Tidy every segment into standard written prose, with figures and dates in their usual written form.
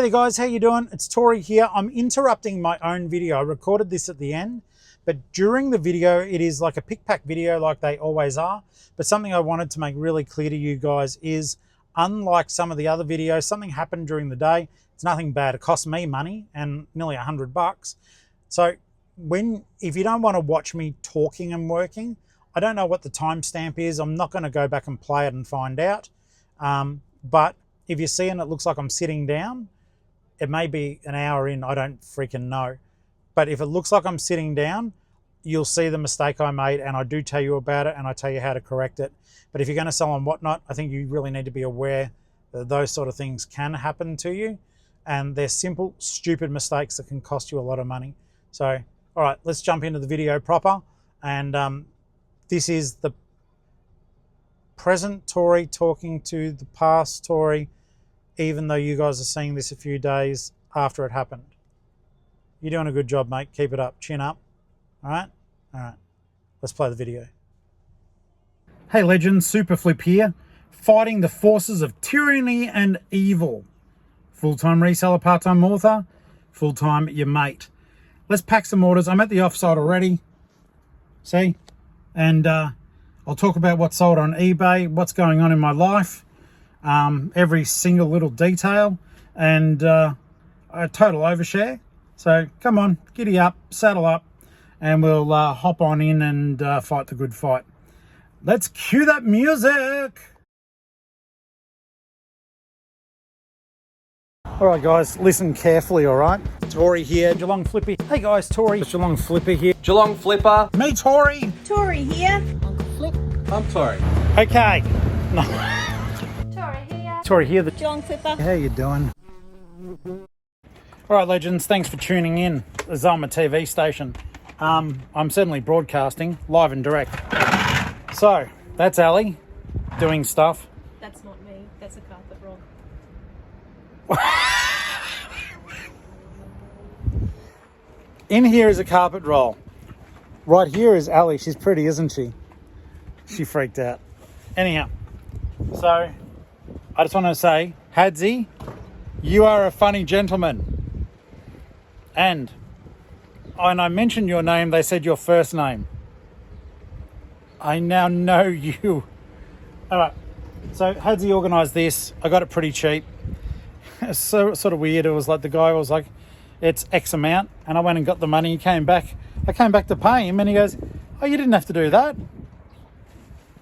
Hey there guys, how you doing? It's Tori here. I'm interrupting my own video. I recorded this at the end, but during the video, it is like a pick-pack video like they always are. But something I wanted to make really clear to you guys is, unlike some of the other videos, something happened during the day. It's nothing bad. It cost me money and nearly $100. So if you don't want to watch me talking and working, I don't know what the timestamp is. I'm not going to go back and play it and find out. But if you see and it looks like I'm sitting down, it may be an hour in, I don't freaking know. But if it looks like I'm sitting down, you'll see the mistake I made, and I do tell you about it and I tell you how to correct it. But if you're going to sell on Whatnot, I think you really need to be aware that those sort of things can happen to you. And they're simple, stupid mistakes that can cost you a lot of money. So, all right, let's jump into the video proper. And this is the present Tori talking to the past Tori, even though you guys are seeing this a few days after it happened. You're doing a good job, mate. Keep it up. Chin up. All right? All right. Let's play the video. Hey, legends. Super Flip here. Fighting the forces of tyranny and evil. Full-time reseller, part-time author, full-time your mate. Let's pack some orders. I'm at the offsite already. See? And I'll talk about what's sold on eBay, what's going on in my life, every single little detail, and a total overshare. So come on, giddy up, saddle up, and we'll hop on in and fight the good fight. Let's cue that music. All right, guys, listen carefully, all right? Tori here, Geelong-Flipper. Hey, guys, Tori, Geelong-Flipper here. Geelong-Flipper. Me, Tori. Tori here. Uncle Flip. I'm Tori. Okay. No. Tori here. Tori here. Geelong-Flipper. How you doing? All right, legends, thanks for tuning in. The Zalma TV station. I'm certainly broadcasting live and direct. So, that's Ali doing stuff. That's not me. That's a carpet roll. In here is a carpet roll. Right here is Ali. She's pretty, isn't she? She freaked out. Anyhow, so I just want to say, Hadzi, you are a funny gentleman. And when I mentioned your name, they said your first name. I now know you. All right. So Hadzi organised this. I got it pretty cheap. It's sort of weird. It was like the guy was like, it's X amount. And I went and got the money. He came back. I came back to pay him and he goes, oh, you didn't have to do that.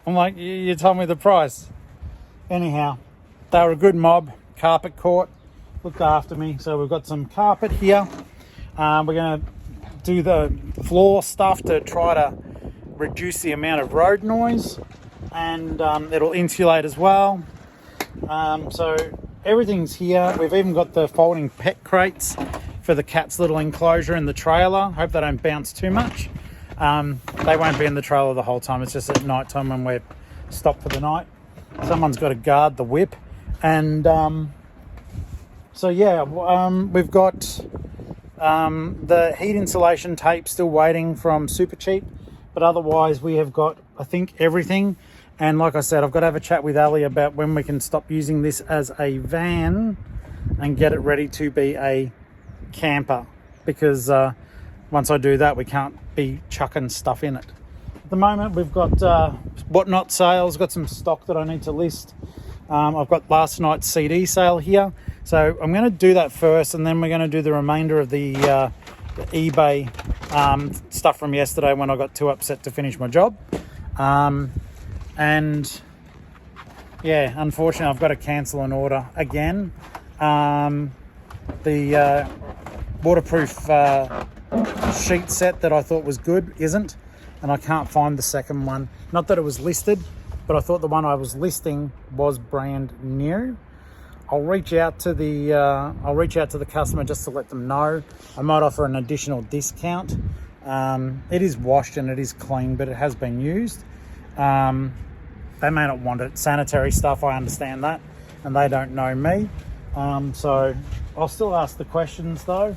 I'm like, you told me the price. Anyhow, they were a good mob. Carpet court looked after me. So we've got some carpet here. We're going to do the floor stuff to try to reduce the amount of road noise. And it'll insulate as well. So everything's here. We've even got the folding pet crates for the cat's little enclosure in the trailer. Hope they don't bounce too much. They won't be in the trailer the whole time. It's just at night time when we're stopped for the night. Someone's got to guard the whip. And so yeah, we've got the heat insulation tape still waiting from Super Cheap. But otherwise we have got, I think, everything. And like I said, I've got to have a chat with Ali about when we can stop using this as a van and get it ready to be a camper. Because once I do that, we can't be chucking stuff in it. At the moment, we've got Whatnot sales, got some stock that I need to list. I've got last night's CD sale here. So I'm going to do that first, and then we're going to do the remainder of the eBay stuff from yesterday when I got too upset to finish my job. And yeah, unfortunately, I've got to cancel an order again. The waterproof sheet set that I thought was good isn't, and I can't find the second one. Not that it was listed, but I thought the one I was listing was brand new. I'll reach out to the customer just to let them know. I might offer an additional discount. It is washed and it is clean, but it has been used. They may not want it. Sanitary stuff, I understand that, and they don't know me. So I'll still ask the questions though.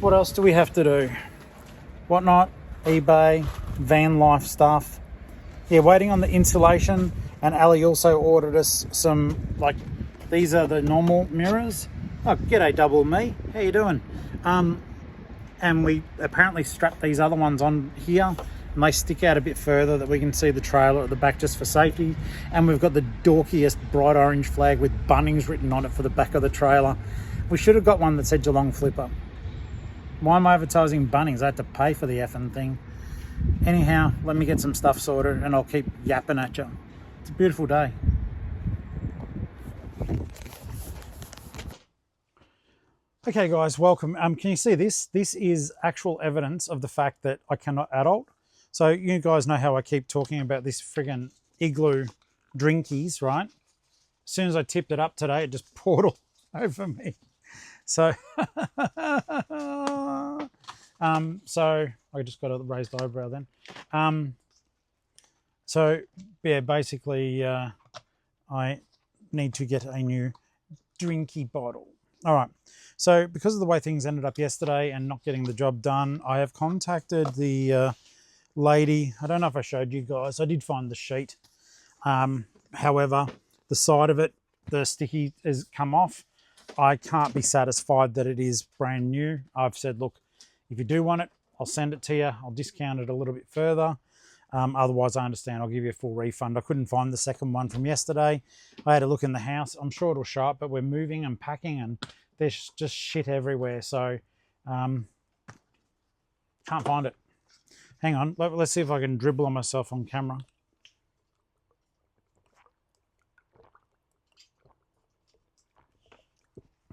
What else do we have to do? Whatnot, eBay, van life stuff. Yeah, waiting on the insulation. And Ali also ordered us some, like, these are the normal mirrors. Oh, g'day double me. How you doing? And we apparently strapped these other ones on here and they stick out a bit further that we can see the trailer at the back just for safety. And we've got the dorkiest bright orange flag with Bunnings written on it for the back of the trailer. We should have got one that said Geelong-Flipper. Why am I advertising Bunnings? I had to pay for the effing thing. Anyhow, let me get some stuff sorted and I'll keep yapping at you. It's a beautiful day. Okay guys, welcome. Can you see this? This is actual evidence of the fact that I cannot adult. So you guys know how I keep talking about this friggin' Igloo drinkies, right? As soon as I tipped it up today, it just poured all over me. So, so I just got a raised eyebrow then. So yeah, basically I need to get a new drinky bottle. All right. So because of the way things ended up yesterday and not getting the job done, I have contacted the lady. I don't know if I showed you guys. I did find the sheet. However, the side of it, the sticky has come off. I can't be satisfied that it is brand new. I've said, look, if you do want it, I'll send it to you. I'll discount it a little bit further. Otherwise, I understand. I'll give you a full refund. I couldn't find the second one from yesterday. I had a look in the house. I'm sure it'll show up, but we're moving and packing and there's just shit everywhere. So can't find it. Hang on. Let's see if I can dribble on myself on camera.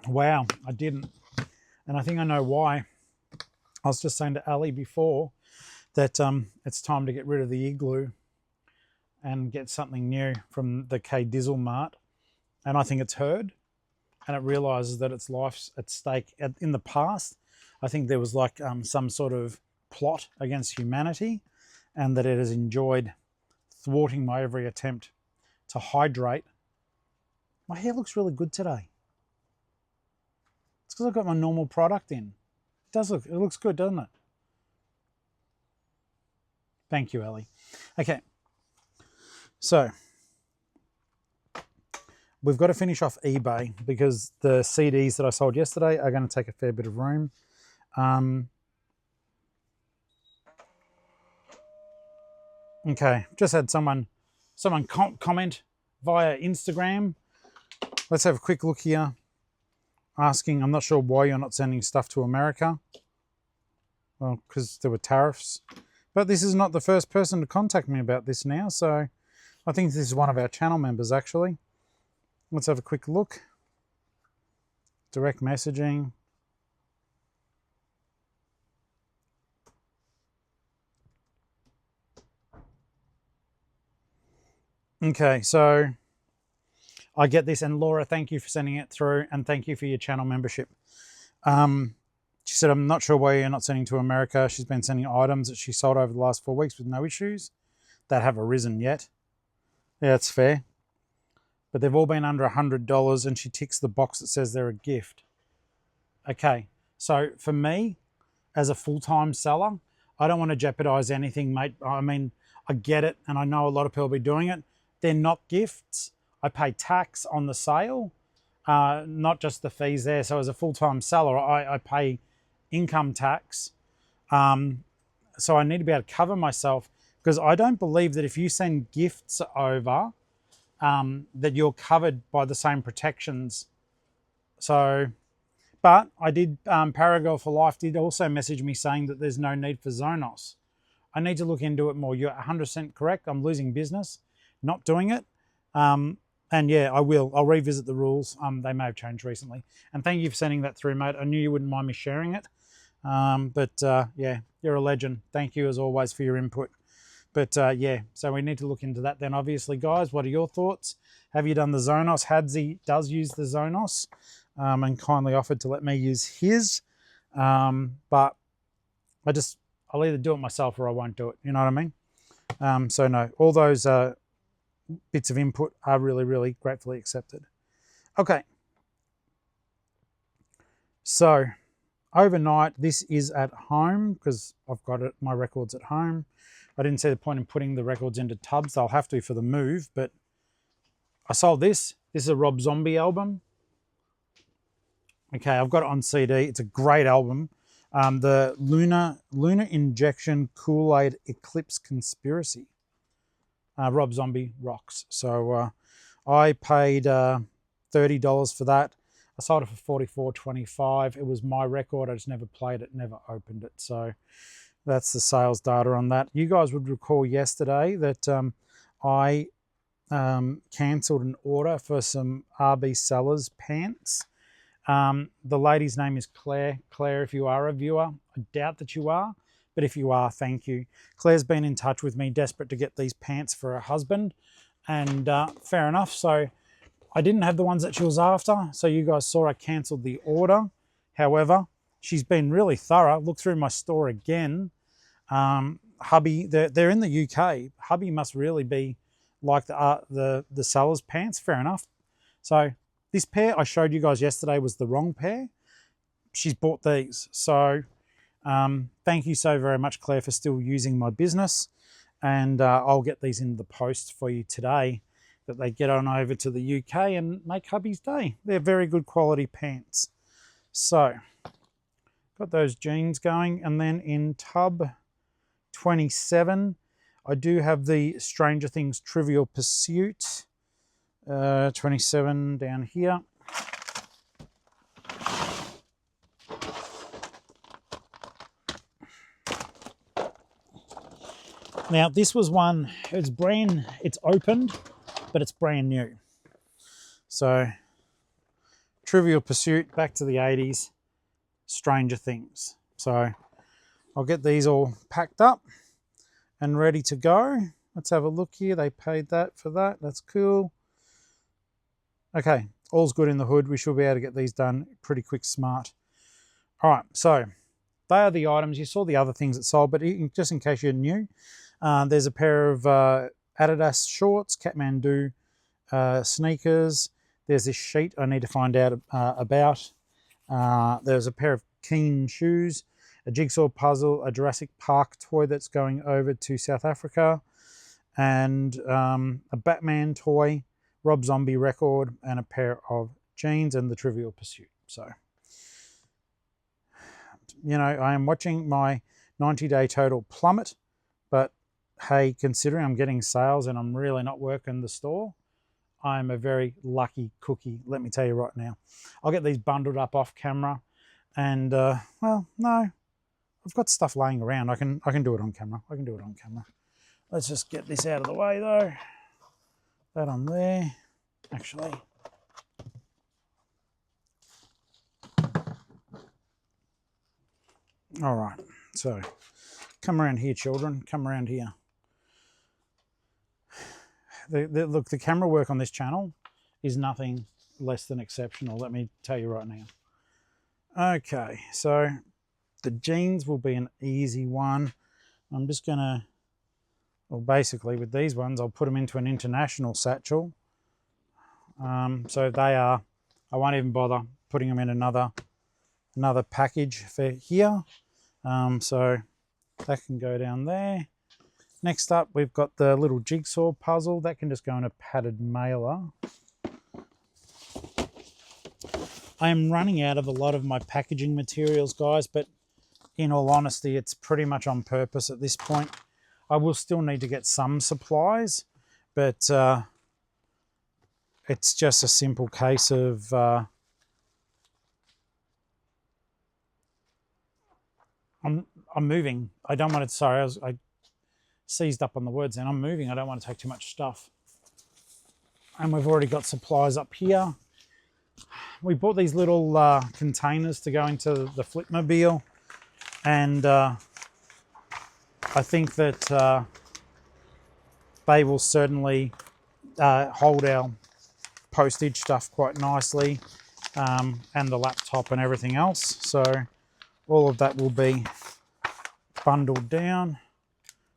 Wow, I didn't. And I think I know why. I was just saying to Ali before that it's time to get rid of the Igloo and get something new from the K Dizzle Mart. And I think it's heard and it realises that its life's at stake. In the past, I think there was like some sort of plot against humanity and that it has enjoyed thwarting my every attempt to hydrate. My hair looks really good today. It's because I've got my normal product in. It looks good, doesn't it? Thank you, Ellie. Okay, so we've got to finish off eBay because the CDs that I sold yesterday are going to take a fair bit of room. Okay, just had someone comment via Instagram. Let's have a quick look here. Asking, I'm not sure why you're not sending stuff to America. Well, because there were tariffs. But this is not the first person to contact me about this now, so I think this is one of our channel members actually. Let's have a quick look. Direct messaging. Okay, so I get this, and Laura, thank you for sending it through, and thank you for your channel membership. She said, I'm not sure why you're not sending to America. She's been sending items that she sold over the last 4 weeks with no issues that have arisen yet. Yeah, that's fair. But they've all been under $100, and she ticks the box that says they're a gift. Okay, so for me, as a full-time seller, I don't want to jeopardize anything, mate. I mean, I get it, and I know a lot of people will be doing it. They're not gifts. I pay tax on the sale, not just the fees there. So as a full-time seller, I pay income tax. So I need to be able to cover myself because I don't believe that if you send gifts over, that you're covered by the same protections. So, but I did, Paragirl for Life did also message me saying that there's no need for Zonos. I need to look into it more. You're 100% correct. I'm losing business, not doing it. And yeah, I will. I'll revisit the rules. They may have changed recently. And thank you for sending that through, mate. I knew you wouldn't mind me sharing it. Yeah, you're a legend. Thank you as always for your input. But yeah, so we need to look into that then, obviously, guys. What are your thoughts? Have you done the Zonos? Hadzi does use the Zonos and kindly offered to let me use his. But I'll either do it myself or I won't do it. You know what I mean? So no, all those bits of input are really, really gratefully accepted. Okay. So overnight, this is at home because I've got my records at home. I didn't see the point in putting the records into tubs. They'll have to for the move, but I sold this. This is a Rob Zombie album. Okay, I've got it on CD. It's a great album. The Lunar Injection Kool-Aid Eclipse Conspiracy. Rob Zombie rocks. So I paid $30 for that. I sold it for $44.25. It was my record. I just never played it, never opened it. So that's the sales data on that. You guys would recall yesterday that I cancelled an order for some RB Sellers pants. The lady's name is Claire. Claire, if you are a viewer, I doubt that you are, but if you are, thank you. Claire's been in touch with me, desperate to get these pants for her husband, and fair enough. So I didn't have the ones that she was after, so you guys saw I cancelled the order. However, she's been really thorough. Look through my store again. Hubby, they're in the UK. Hubby must really be like the Sellers pants. Fair enough. So this pair I showed you guys yesterday was the wrong pair. She's bought these. So thank you so very much, Claire, for still using my business. And I'll get these in the post for you today, that they get on over to the UK and make hubby's day. They're very good quality pants. So got those jeans going. And then in tub 27, I do have the Stranger Things Trivial Pursuit. 27 down here. Now this was one, it's opened, but it's brand new. So Trivial Pursuit, back to the 80s, Stranger Things. So I'll get these all packed up and ready to go. Let's have a look here. They paid that for that. That's cool. Okay, all's good in the hood. We should be able to get these done pretty quick, smart. All right, so they are the items. You saw the other things that sold, but just in case you're new, there's a pair of Adidas shorts, Kathmandu sneakers. There's this sheet I need to find out about. There's a pair of Keen shoes, a jigsaw puzzle, a Jurassic Park toy that's going over to South Africa, and a Batman toy, Rob Zombie record, and a pair of jeans, and the Trivial Pursuit. So, you know, I am watching my 90-day total plummet, but hey, considering I'm getting sales and I'm really not working the store, I'm a very lucky cookie, let me tell you right now. I'll get these bundled up off camera, and well, no, I've got stuff laying around. I can do it on camera. I can do it on camera. Let's just get this out of the way though. That on there, actually. All right, so come around here, children. Come around here. Look, the camera work on this channel is nothing less than exceptional, let me tell you right now. Okay, so the jeans will be an easy one. I'm just gonna, well, basically with these ones, I'll put them into an international satchel. So they are, I won't even bother putting them in another package for here. So that can go down there. Next up, we've got the little jigsaw puzzle. That can just go in a padded mailer. I am running out of a lot of my packaging materials, guys, but in all honesty, it's pretty much on purpose at this point. I will still need to get some supplies, but it's just a simple case of I'm moving. I don't want to, sorry, I seized up on the words then. I'm moving. I don't want to take too much stuff. And we've already got supplies up here. We bought these little containers to go into the Flipmobile, and I think that they will certainly hold our postage stuff quite nicely, and the laptop and everything else. So all of that will be bundled down.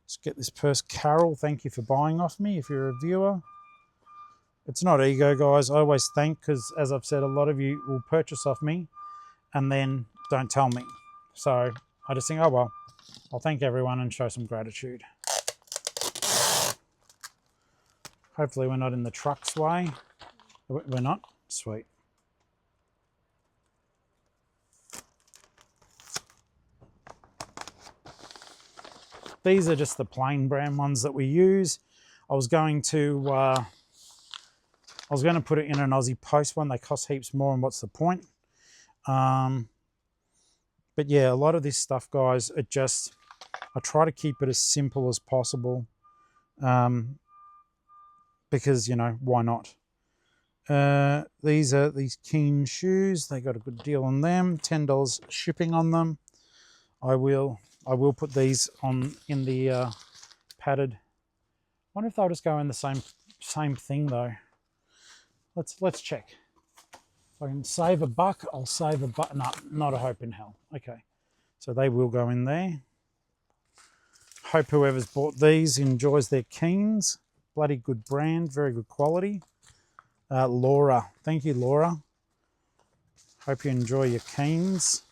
Let's get this purse. Carol, thank you for buying off me if you're a viewer. It's not ego, guys. I always thank, because as I've said, a lot of you will purchase off me and then don't tell me. So I just think, oh well, I'll thank everyone and show some gratitude. Hopefully we're not in the truck's way. We're not? Sweet. These are just the plain brand ones that we use. I was going to put it in an Aussie Post one. They cost heaps more, and what's the point? But yeah, a lot of this stuff, guys, I try to keep it as simple as possible, because, you know, why not? These are these Keen shoes. They got a good deal on them. $10 shipping on them. I will put these on in the padded. I wonder if they'll just go in the same thing though. Let's check. If I can save a buck, I'll save a buck. No, not a hope in hell. Okay, so they will go in there. Hope whoever's bought these enjoys their Keens. Bloody good brand, very good quality. Laura, thank you, Laura. Hope you enjoy your Keens.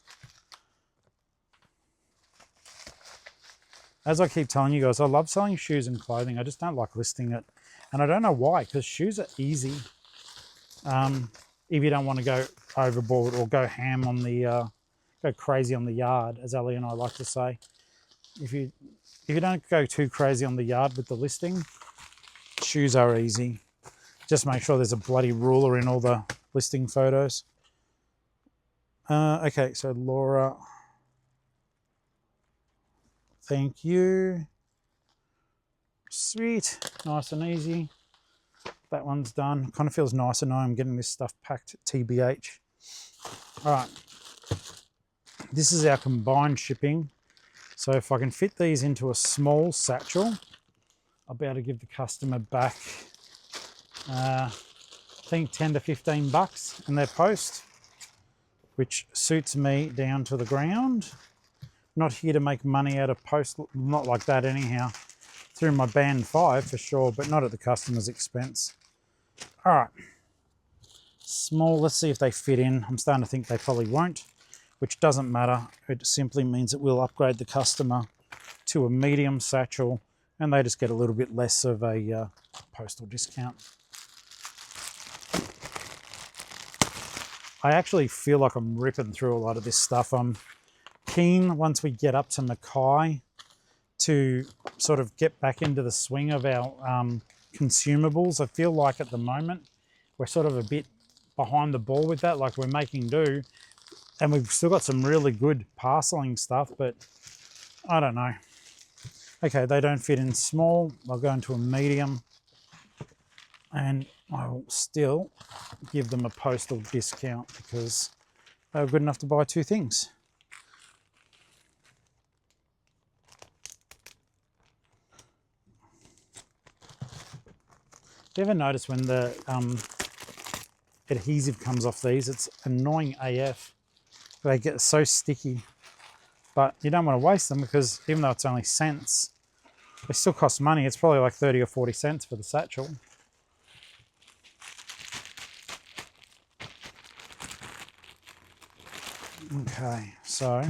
As I keep telling you guys, I love selling shoes and clothing. I just don't like listing it. And I don't know why, because shoes are easy. If you don't want to go overboard or go ham on the, go crazy on the yard, as Ali and I like to say. If you don't go too crazy on the yard with the listing, shoes are easy. Just make sure there's a bloody ruler in all the listing photos. Okay, so Laura, thank you. Sweet, nice and easy. That one's done. Kind of feels nicer now I'm getting this stuff packed TBH. All right, this is our combined shipping. So if I can fit these into a small satchel, I'll be able to give the customer back, I think 10 to 15 bucks in their post, which suits me down to the ground. Not here to make money out of post, not like that anyhow. Through my band 5 for sure, but not at the customer's expense. All right, small, let's see if they fit in. I'm starting to think they probably won't, which doesn't matter. It simply means it will upgrade the customer to a medium satchel, and they just get a little bit less of a postal discount. I actually feel like I'm ripping through a lot of this stuff. I'm keen, once we get up to Mackay, to sort of get back into the swing of our consumables. I feel like at the moment we're sort of a bit behind the ball with that, like we're making do, and we've still got some really good parceling stuff, but I don't know. Okay, they don't fit in small. I'll go into a medium, and I will still give them a postal discount because they were good enough to buy 2 things. Do you ever notice when the adhesive comes off these, it's annoying AF. They get so sticky, but you don't want to waste them because even though it's only cents, they still cost money. It's probably like 30 or 40 cents for the satchel. Okay, so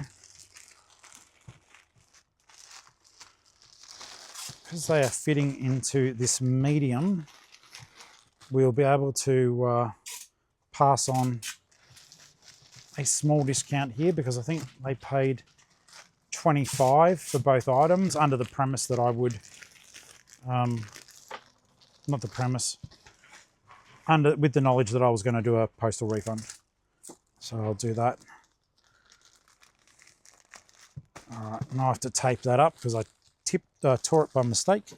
because they are fitting into this medium, we'll be able to pass on a small discount here because I think they paid $25 for both items under the premise that I would, not the premise, with the knowledge that I was going to do a postal refund. So I'll do that. All right, now I have to tape that up because I tore it by mistake.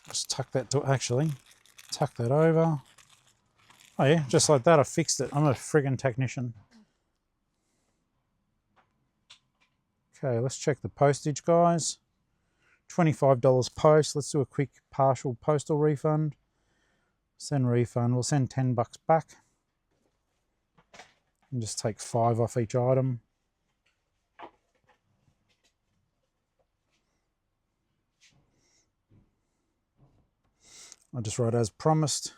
Just tuck that tuck that over. Oh yeah, just like that, I fixed it. I'm a friggin' technician. Okay, let's check the postage, guys. $25 post. Let's do a quick partial postal refund. Send refund. We'll send 10 bucks back. And just take 5 off each item. I'll just write as promised.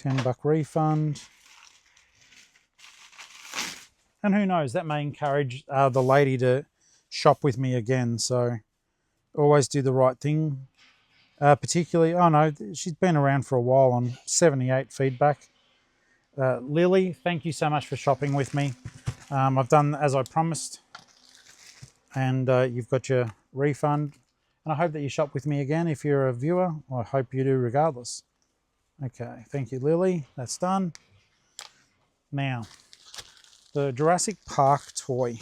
$10 refund. And who knows, that may encourage the lady to shop with me again. So always do the right thing. Particularly, oh no, she's been around for a while on 78 feedback. Lily, thank you so much for shopping with me. I've done as I promised, and you've got your refund. And I hope that you shop with me again if you're a viewer. I hope you do regardless. Okay, thank you, Lily. That's done. Now, the Jurassic Park toy.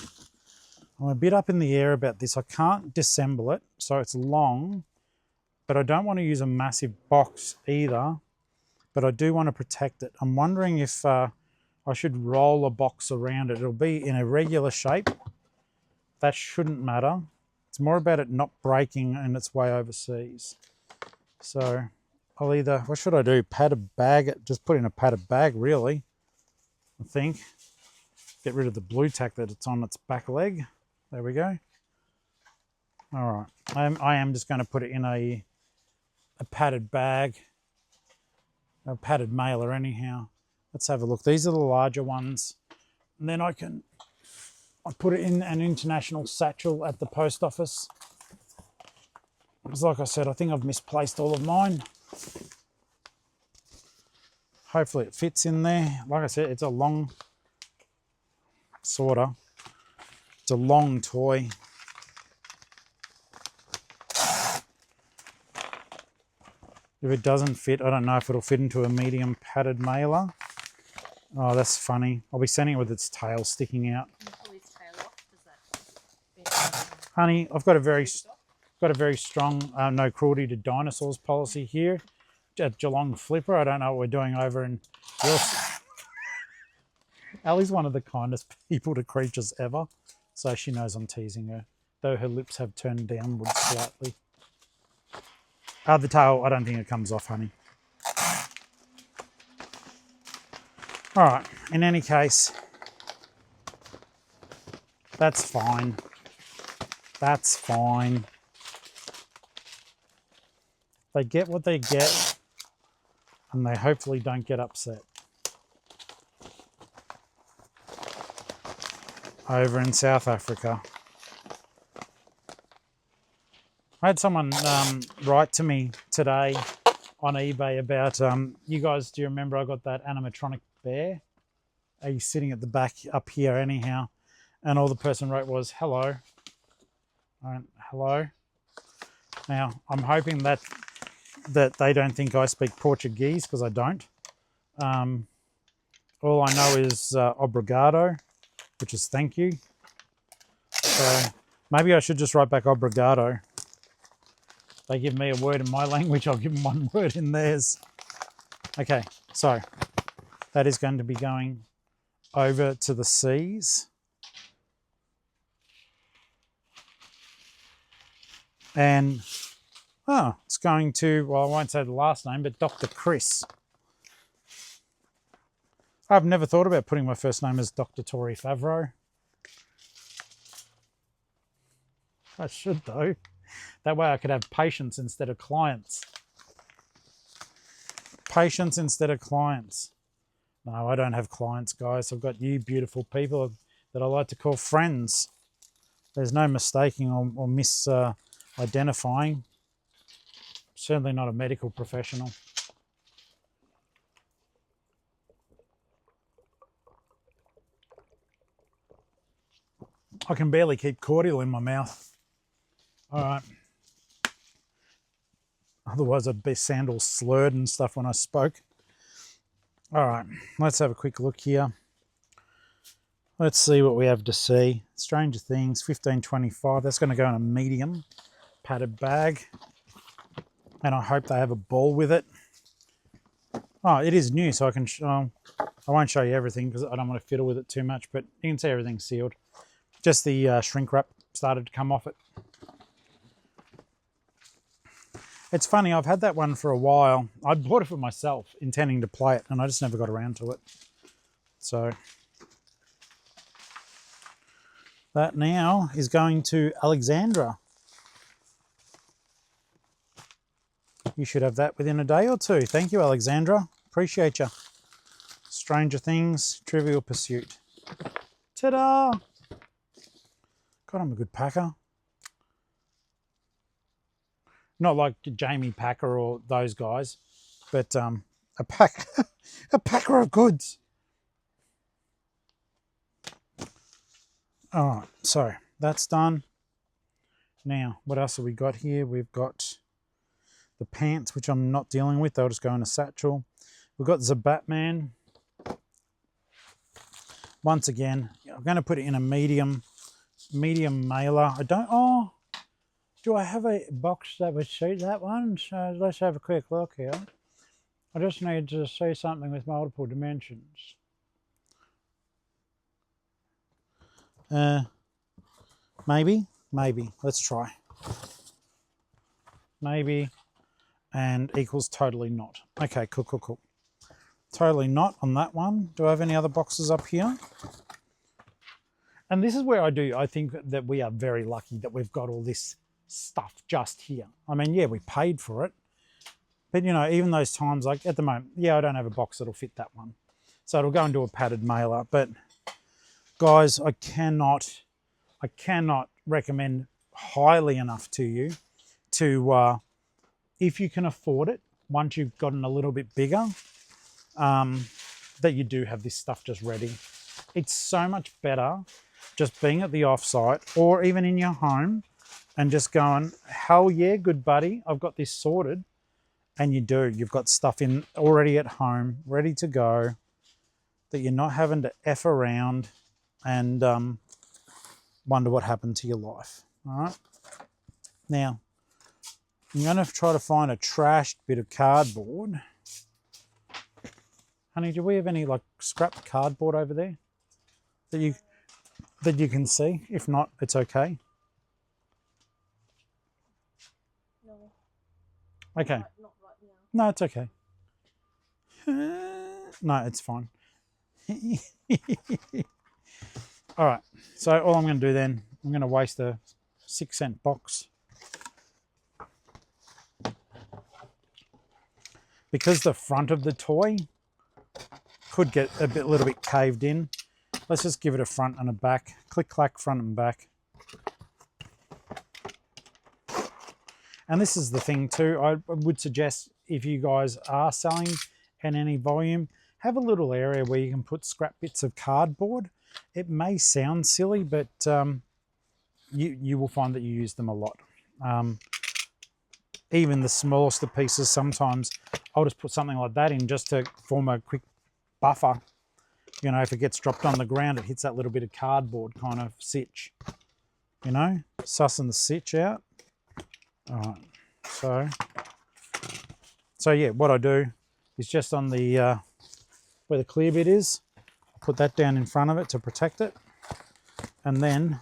I'm a bit up in the air about this. I can't disassemble it, so it's long, but I don't want to use a massive box either, but I do want to protect it. I'm wondering if I should roll a box around it. It'll be in a regular shape. That shouldn't matter. It's more about it not breaking in its way overseas. So I'll either, what should I do? Padded bag it, just put in a padded bag really, I think. Get rid of the blue tack that it's on its back leg. There we go. All right, I am just going to put it in a padded bag, a padded mailer anyhow. Let's have a look. These are the larger ones. And then I put it in an international satchel at the post office. Because like I said, I think I've misplaced all of mine. Hopefully it fits in there. Like I said, it's a long, sorta. It's a long toy. If it doesn't fit, I don't know if it'll fit into a medium padded mailer. Oh, that's funny. I'll be sending it with its tail sticking out. Honey, I've got a very strong no cruelty to dinosaurs policy here at Geelong-Flipper. I don't know what we're doing over in Ali's one of the kindest people to creatures ever, so she knows I'm teasing her, though her lips have turned downwards slightly. The tail, I don't think it comes off, honey. All right, in any case, that's fine. That's fine. They get what they get, and they hopefully don't get upset. Over in South Africa. I had someone write to me today on eBay about, you guys, do you remember I got that animatronic bear? Are you sitting at the back up here anyhow? And all the person wrote was, hello. I went, hello. Now, I'm hoping that they don't think I speak Portuguese, because I don't. All I know is obrigado, which is thank you. So maybe I should just write back obrigado. They give me a word in my language, I'll give them one word in theirs. Okay, so that is going to be going over to the seas. And, it's going to, well, I won't say the last name, but Dr. Chris. I've never thought about putting my first name as Dr. Tori Favreau. I should, though. That way I could have patients instead of clients. Patients instead of clients. No, I don't have clients, guys. I've got you beautiful people that I like to call friends. There's no mistaking or misidentifying. Certainly not a medical professional. I can barely keep cordial in my mouth. All right. Otherwise, I'd be sound all slurred and stuff when I spoke. All right, let's have a quick look here. Let's see what we have to see. Stranger Things, 15.25. That's going to go in a medium padded bag. And I hope they have a ball with it. Oh, it is new, so I can... I won't show you everything because I don't want to fiddle with it too much, but you can see everything's sealed. Just the shrink wrap started to come off it. It's funny, I've had that one for a while. I bought it for myself, intending to play it, and I just never got around to it. So that now is going to Alexandra. You should have that within a day or two. Thank you, Alexandra. Appreciate you. Stranger Things, Trivial Pursuit. Ta-da! God, I'm a good packer. Not like Jamie Packer or those guys, but a packer of goods. All right, so that's done. Now, what else have we got here? We've got the pants, which I'm not dealing with. They'll just go in a satchel. We've got the Batman. Once again, I'm going to put it in a medium mailer. Do I have a box that would suit that one? So let's have a quick look here. I just need to see something with multiple dimensions. Maybe. Let's try. Maybe and equals totally not. Okay, cool. Totally not on that one. Do I have any other boxes up here? And this is where I think that we are very lucky that we've got all this stuff just here. I mean, yeah, we paid for it. But, you know, even those times, like at the moment, yeah, I don't have a box that'll fit that one. So it'll go into a padded mailer. But, guys, I cannot recommend highly enough to you to, if you can afford it, once you've gotten a little bit bigger, that you do have this stuff just ready. It's so much better just being at the offsite or even in your home and just going, hell yeah, good buddy, I've got this sorted. And you do. You've got stuff in already at home, ready to go, that you're not having to F around and wonder what happened to your life. All right. Now, I'm going to try to find a trashed bit of cardboard. Honey, do we have any like scrap cardboard over there that you can see? If not, it's okay. No. Okay. Not right now. No, it's okay. No, it's fine. All right. So all I'm going to do then, I'm going to waste a 6-cent box. Because the front of the toy could get little bit caved in, let's just give it a front and a back. Click, clack, front and back. And this is the thing too, I would suggest if you guys are selling in any volume, have a little area where you can put scrap bits of cardboard. It may sound silly, but you will find that you use them a lot. Even the smallest of pieces, sometimes I'll just put something like that in just to form a quick buffer. You know, if it gets dropped on the ground, it hits that little bit of cardboard kind of sitch. You know, sussing the sitch out. All right, so yeah, what I do is just on the where the clear bit is, put that down in front of it to protect it, and then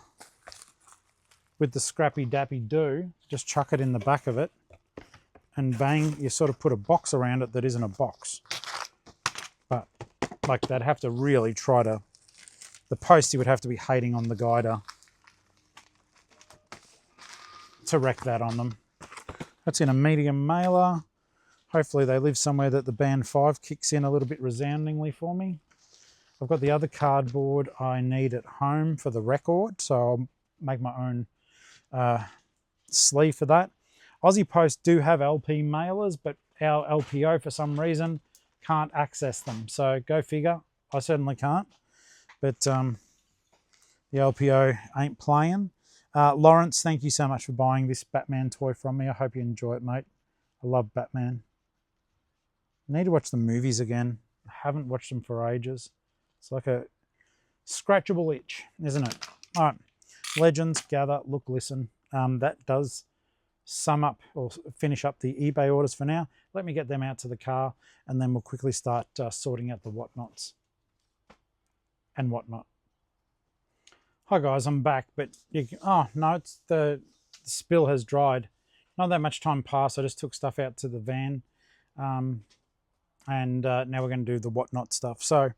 with the scrappy dappy do, just chuck it in the back of it, and bang, you sort of put a box around it that isn't a box. But like they'd have to really try to, the postie would have to be hating on the guy to wreck that on them. That's in a medium mailer. Hopefully they live somewhere that the band 5 kicks in a little bit resoundingly for me. I've got the other cardboard I need at home for the record, so I'll make my own sleeve for that. Aussie Post do have LP mailers, but our LPO for some reason can't access them. So go figure. I certainly can't. But the LPO ain't playing. Lawrence, thank you so much for buying this Batman toy from me. I hope you enjoy it, mate. I love Batman. I need to watch the movies again. I haven't watched them for ages. It's like a scratchable itch, isn't it? All right. Legends, gather, look, listen. That does sum up or finish up the eBay orders for now. Let me get them out to the car and then we'll quickly start sorting out the whatnots and whatnot. Hi guys, I'm back, but oh no, it's the spill has dried. Not that much time passed. I just took stuff out to the van, and now we're going to do the whatnot stuff. So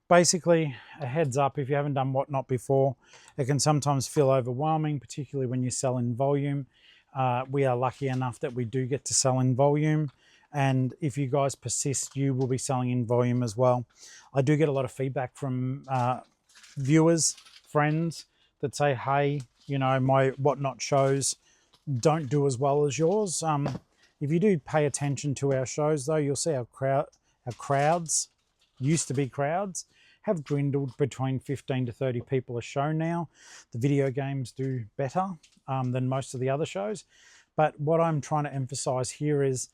basically, a heads up, if you haven't done whatnot before, it can sometimes feel overwhelming, particularly when you sell in volume. We are lucky enough that we do get to sell in volume, and if you guys persist, you will be selling in volume as well. I do get a lot of feedback from viewers, friends that say, hey, you know, my whatnot shows don't do as well as yours. If you do pay attention to our shows though, you'll see our crowds used to be crowds have dwindled between 15 to 30 people a show now. The video games do better than most of the other shows. But what I'm trying to emphasize here is,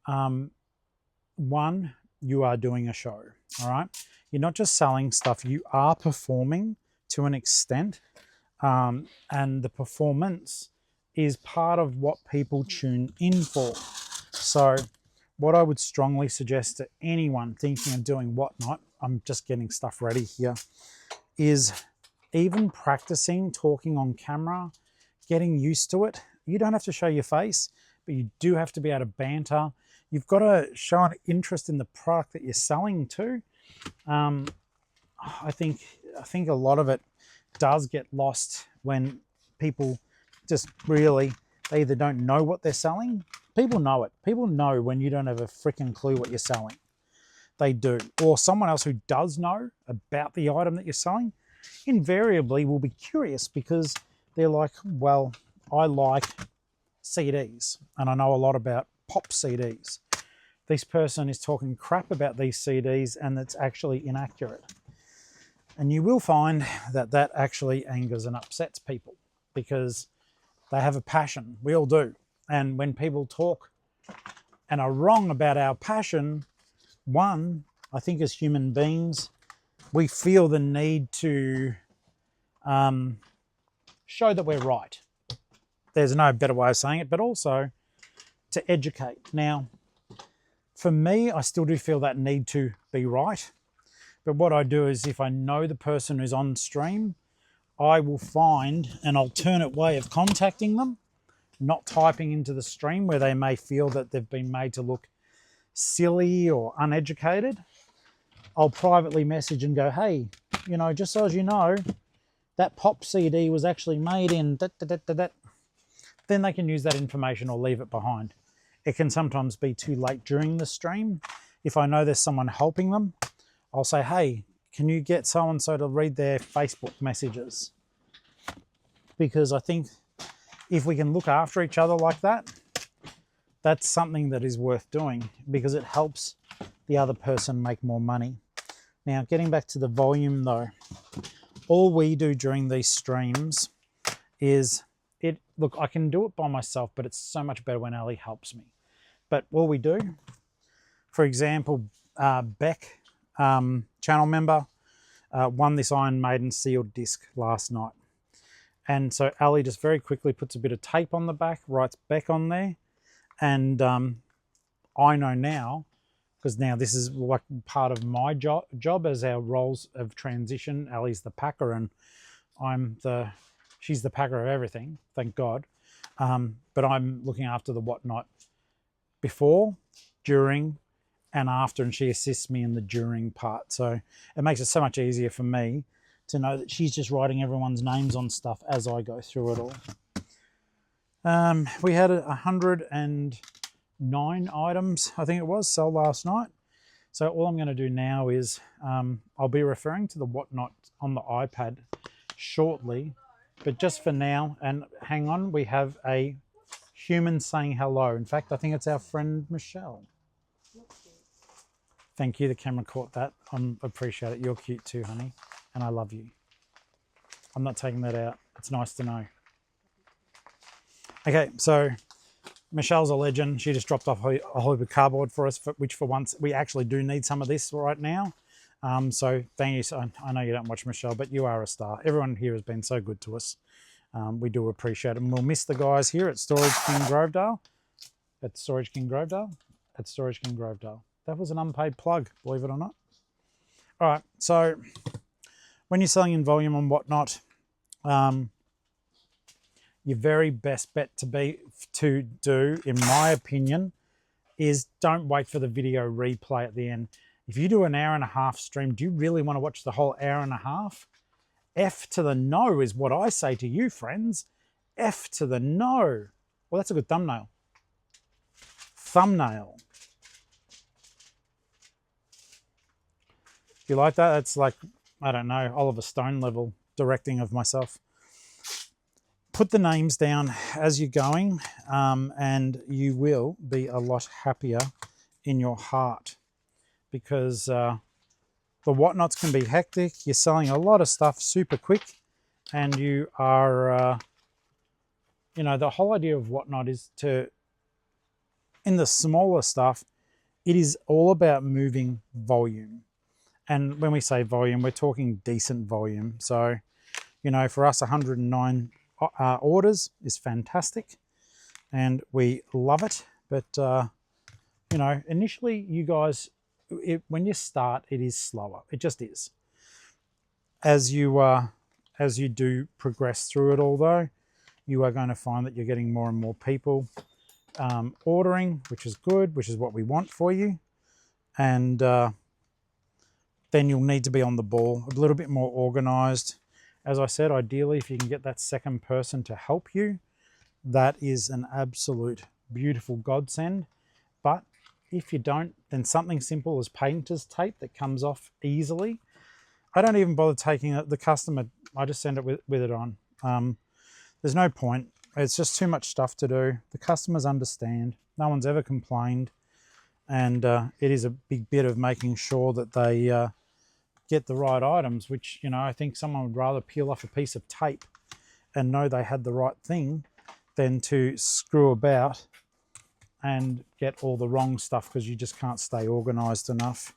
one, you are doing a show, all right? You're not just selling stuff, you are performing to an extent, and the performance is part of what people tune in for. So what I would strongly suggest to anyone thinking of doing Whatnot, I'm just getting stuff ready here, is even practicing talking on camera, getting used to it. You don't have to show your face, but you do have to be able to banter. You've got to show an interest in the product that you're selling too. I think a lot of it does get lost when people just really, they either don't know what they're selling. People know it. People know when you don't have a freaking clue what you're selling. They do. Or someone else who does know about the item that you're selling invariably will be curious because they're like, well, I like CDs and I know a lot about pop CDs. This person is talking crap about these CDs and it's actually inaccurate. And you will find that that actually angers and upsets people because they have a passion. We all do. And when people talk and are wrong about our passion, one, I think as human beings, we feel the need to show that we're right. There's no better way of saying it, but also to educate. Now, for me, I still do feel that need to be right. But what I do is if I know the person who's on stream, I will find an alternate way of contacting them, not typing into the stream where they may feel that they've been made to look silly or uneducated. I'll privately message and go, hey, you know, just so as you know, that pop CD was actually made in that. Then they can use that information or leave it behind. It can sometimes be too late during the stream. If I know there's someone helping them, I'll say, hey, can you get so-and-so to read their Facebook messages? Because I think if we can look after each other like that, that's something that is worth doing because it helps the other person make more money. Now, getting back to the volume though, all we do during these streams is look, I can do it by myself, but it's so much better when Ali helps me. But all we do, for example, Beck, channel member, won this Iron Maiden sealed disc last night. And so Ali just very quickly puts a bit of tape on the back, writes Beck on there. And I know now, because now this is like part of my job as our roles have transitioned. Ali's the packer and she's the packer of everything, thank God. But I'm looking after the Whatnot before, during, and after, and she assists me in the during part. So it makes it so much easier for me to know that she's just writing everyone's names on stuff as I go through it all. We had 109 items, I think it was, sell last night. So all I'm going to do now is I'll be referring to the Whatnot on the iPad shortly, but just for now, and hang on, we have a human saying hello. In fact, I think it's our friend Michelle. Thank you, the camera caught that. I appreciate it. You're cute too, honey, and I love you. I'm not taking that out. It's nice to know. Okay, so Michelle's a legend. She just dropped off a whole heap of cardboard for us, which for once, we actually do need some of this right now. So thank you. So I know you don't watch Michelle, but you are a star. Everyone here has been so good to us. We do appreciate it. And we'll miss the guys here at Storage King Grovedale. At Storage King Grovedale? At Storage King Grovedale. That was an unpaid plug, believe it or not. All right, so when you're selling in volume and Whatnot, your very best bet to do, in my opinion, is don't wait for the video replay at the end. If you do an hour and a half stream, do you really want to watch the whole hour and a half? F to the no is what I say to you, friends. F to the no. Well, that's a good thumbnail. Thumbnail. You like that? That's like, I don't know, Oliver Stone level directing of myself. Put the names down as you're going, and you will be a lot happier in your heart because the whatnots can be hectic. You're selling a lot of stuff super quick, and you are, you know, the whole idea of whatnot is to, in the smaller stuff, it is all about moving volume. And when we say volume, we're talking decent volume. So, you know, for us, 109 orders is fantastic, and we love it. But, you know, initially, you guys, when you start, it is slower. It just is. As you do progress through it all, though, you are going to find that you're getting more and more people ordering, which is good, which is what we want for you. And then you'll need to be on the ball, a little bit more organized. As I said, ideally, if you can get that second person to help you, that is an absolute beautiful godsend. But if you don't, then something simple as painter's tape that comes off easily. I don't even bother taking it. The customer, I just send it with it on. There's no point. It's just too much stuff to do. The customers understand. No one's ever complained. And it is a big bit of making sure that they get the right items, which, you know, I think someone would rather peel off a piece of tape and know they had the right thing than to screw about and get all the wrong stuff because you just can't stay organized enough.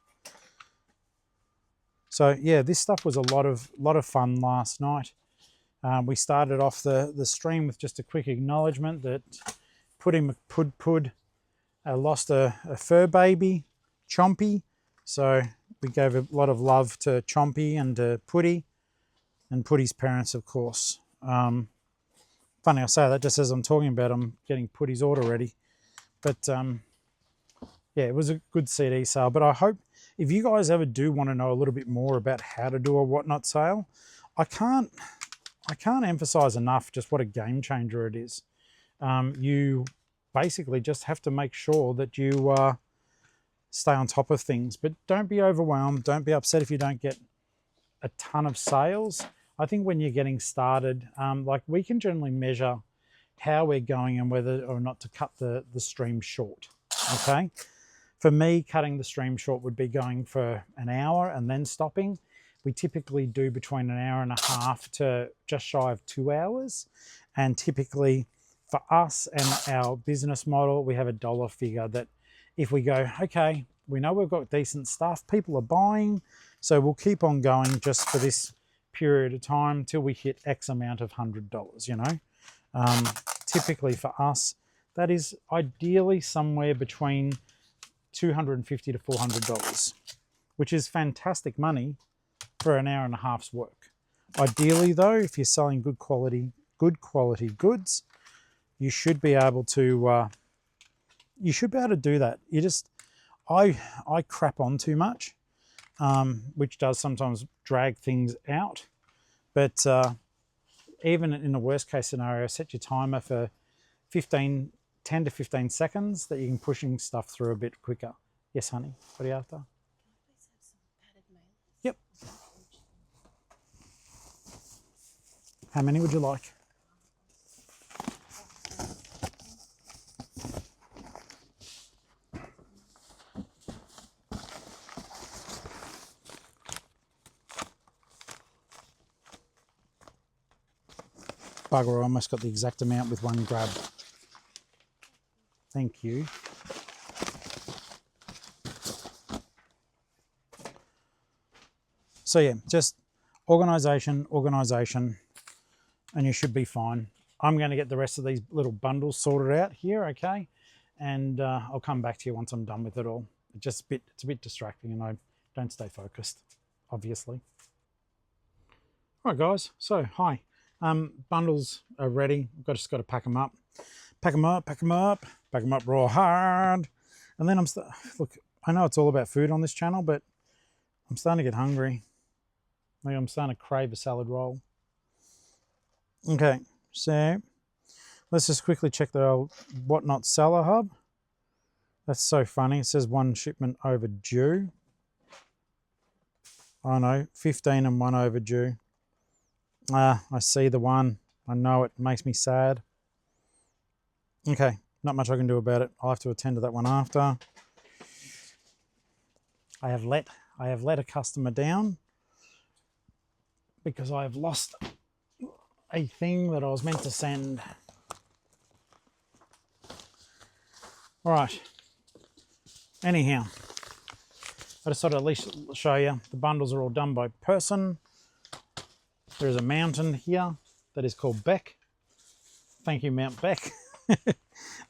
So yeah, this stuff was a lot of fun last night. We started off the stream with just a quick acknowledgement that Puddy McPud lost a fur baby, Chompy. So we gave a lot of love to Chompy and to Puddy, and Puddy's parents, of course. Funny I say that just as I'm talking about, I'm getting Puddy's order ready. But yeah, it was a good CD sale. But I hope if you guys ever do want to know a little bit more about how to do a whatnot sale, I can't emphasize enough just what a game changer it is. You basically just have to make sure that you stay on top of things, but don't be overwhelmed. Don't be upset if you don't get a ton of sales. I think when you're getting started, like we can generally measure how we're going and whether or not to cut the stream short, okay? For me, cutting the stream short would be going for an hour and then stopping. We typically do between an hour and a half to just shy of 2 hours. And typically for us and our business model, we have a dollar figure that if we go, okay, we know we've got decent stuff, people are buying, so we'll keep on going just for this period of time till we hit X amount of $100, you know. Typically for us, that is ideally somewhere between $250 to $400, which is fantastic money for an hour and a half's work. Ideally though, if you're selling good quality goods, you should be able to do that. You just, I crap on too much, which does sometimes drag things out. But even in the worst case scenario, set your timer for 10 to 15 seconds that you can pushing stuff through a bit quicker. Yes, honey, what are you after? Yep. How many would you like? Bugger, I almost got the exact amount with one grab. Thank you. So yeah, just organisation, and you should be fine. I'm going to get the rest of these little bundles sorted out here, okay? And I'll come back to you once I'm done with it all. It's a bit distracting, and I don't stay focused, obviously. All right, guys. So hi. Bundles are ready. I've just got to pack them up. Pack them up raw hard. And then look, I know it's all about food on this channel, but I'm starting to get hungry. Like I'm starting to crave a salad roll. Okay, so let's just quickly check the old Whatnot Seller Hub. That's so funny. It says 1 shipment overdue. Oh no, 15 and 1 overdue. I see the one. I know it makes me sad. Okay, not much I can do about it. I'll have to attend to that one after. I have let I have let a customer down because I have lost a thing that I was meant to send. All right. Anyhow, I just thought I'd at least show you the bundles are all done by person. There is a mountain here that is called Beck. Thank you, Mount Beck.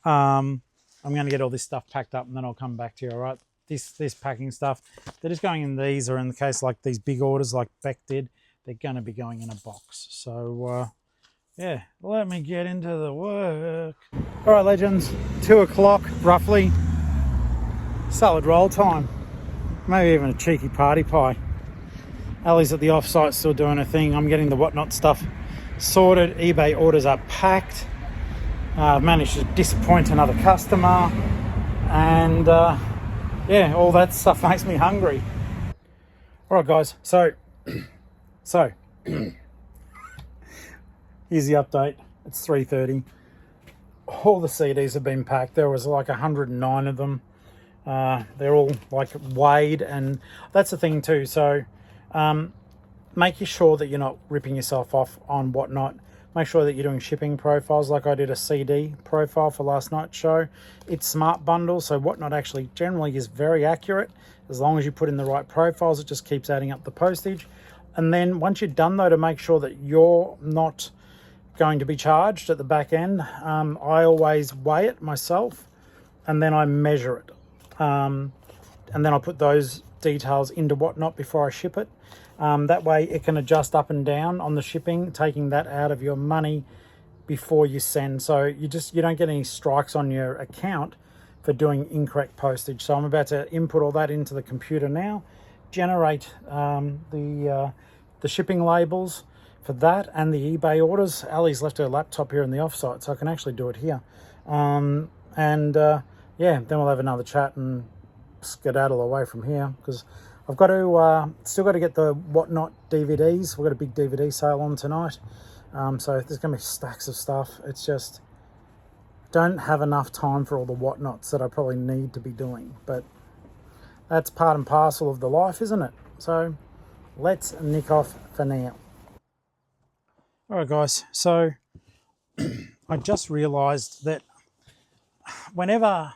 I'm going to get all this stuff packed up and then I'll come back to you, all right? This packing stuff that is going in these, or in the case like these big orders like Beck did, they're going to be going in a box. So, yeah, let me get into the work. All right, legends, 2 o'clock roughly. Salad roll time. Maybe even a cheeky party pie. Ali's at the off-site still doing her thing. I'm getting the whatnot stuff sorted. eBay orders are packed. I've managed to disappoint another customer. And yeah, all that stuff makes me hungry. All right, guys. So here's the update. It's 3:30. All the CDs have been packed. There was like 109 of them. They're all like weighed, and that's the thing too. So make sure that you're not ripping yourself off on whatnot. Make sure that you're doing shipping profiles, like I did a CD profile for last night's show. It's smart bundles, so whatnot actually generally is very accurate. As long as you put in the right profiles, it just keeps adding up the postage. And then once you're done though, to make sure that you're not going to be charged at the back end, I always weigh it myself and then I measure it. And then I'll put those details into whatnot before I ship it. That way it can adjust up and down on the shipping, taking that out of your money before you send. So you don't get any strikes on your account for doing incorrect postage. So I'm about to input all that into the computer now, generate the shipping labels for that and the eBay orders. Ali's left her laptop here in the offsite, so I can actually do it here. Yeah, then we'll have another chat and skedaddle away from here, because I've got to still got to get the whatnot DVDs. We've got a big DVD sale on tonight, so there's going to be stacks of stuff. It's just don't have enough time for all the whatnots that I probably need to be doing, but that's part and parcel of the life, isn't it? So let's nick off for now. All right, guys. So I just realised that whenever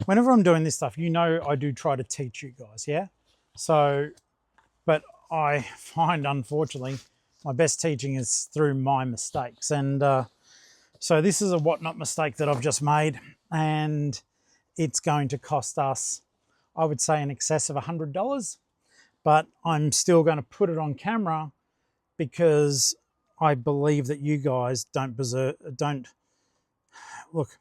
I'm doing this stuff, I do try to teach you guys, yeah? So, but I find, unfortunately, my best teaching is through my mistakes. And so this is a whatnot mistake that I've just made, and it's going to cost us, I would say, in excess of $100. But I'm still going to put it on camera because I believe that you guys don't look.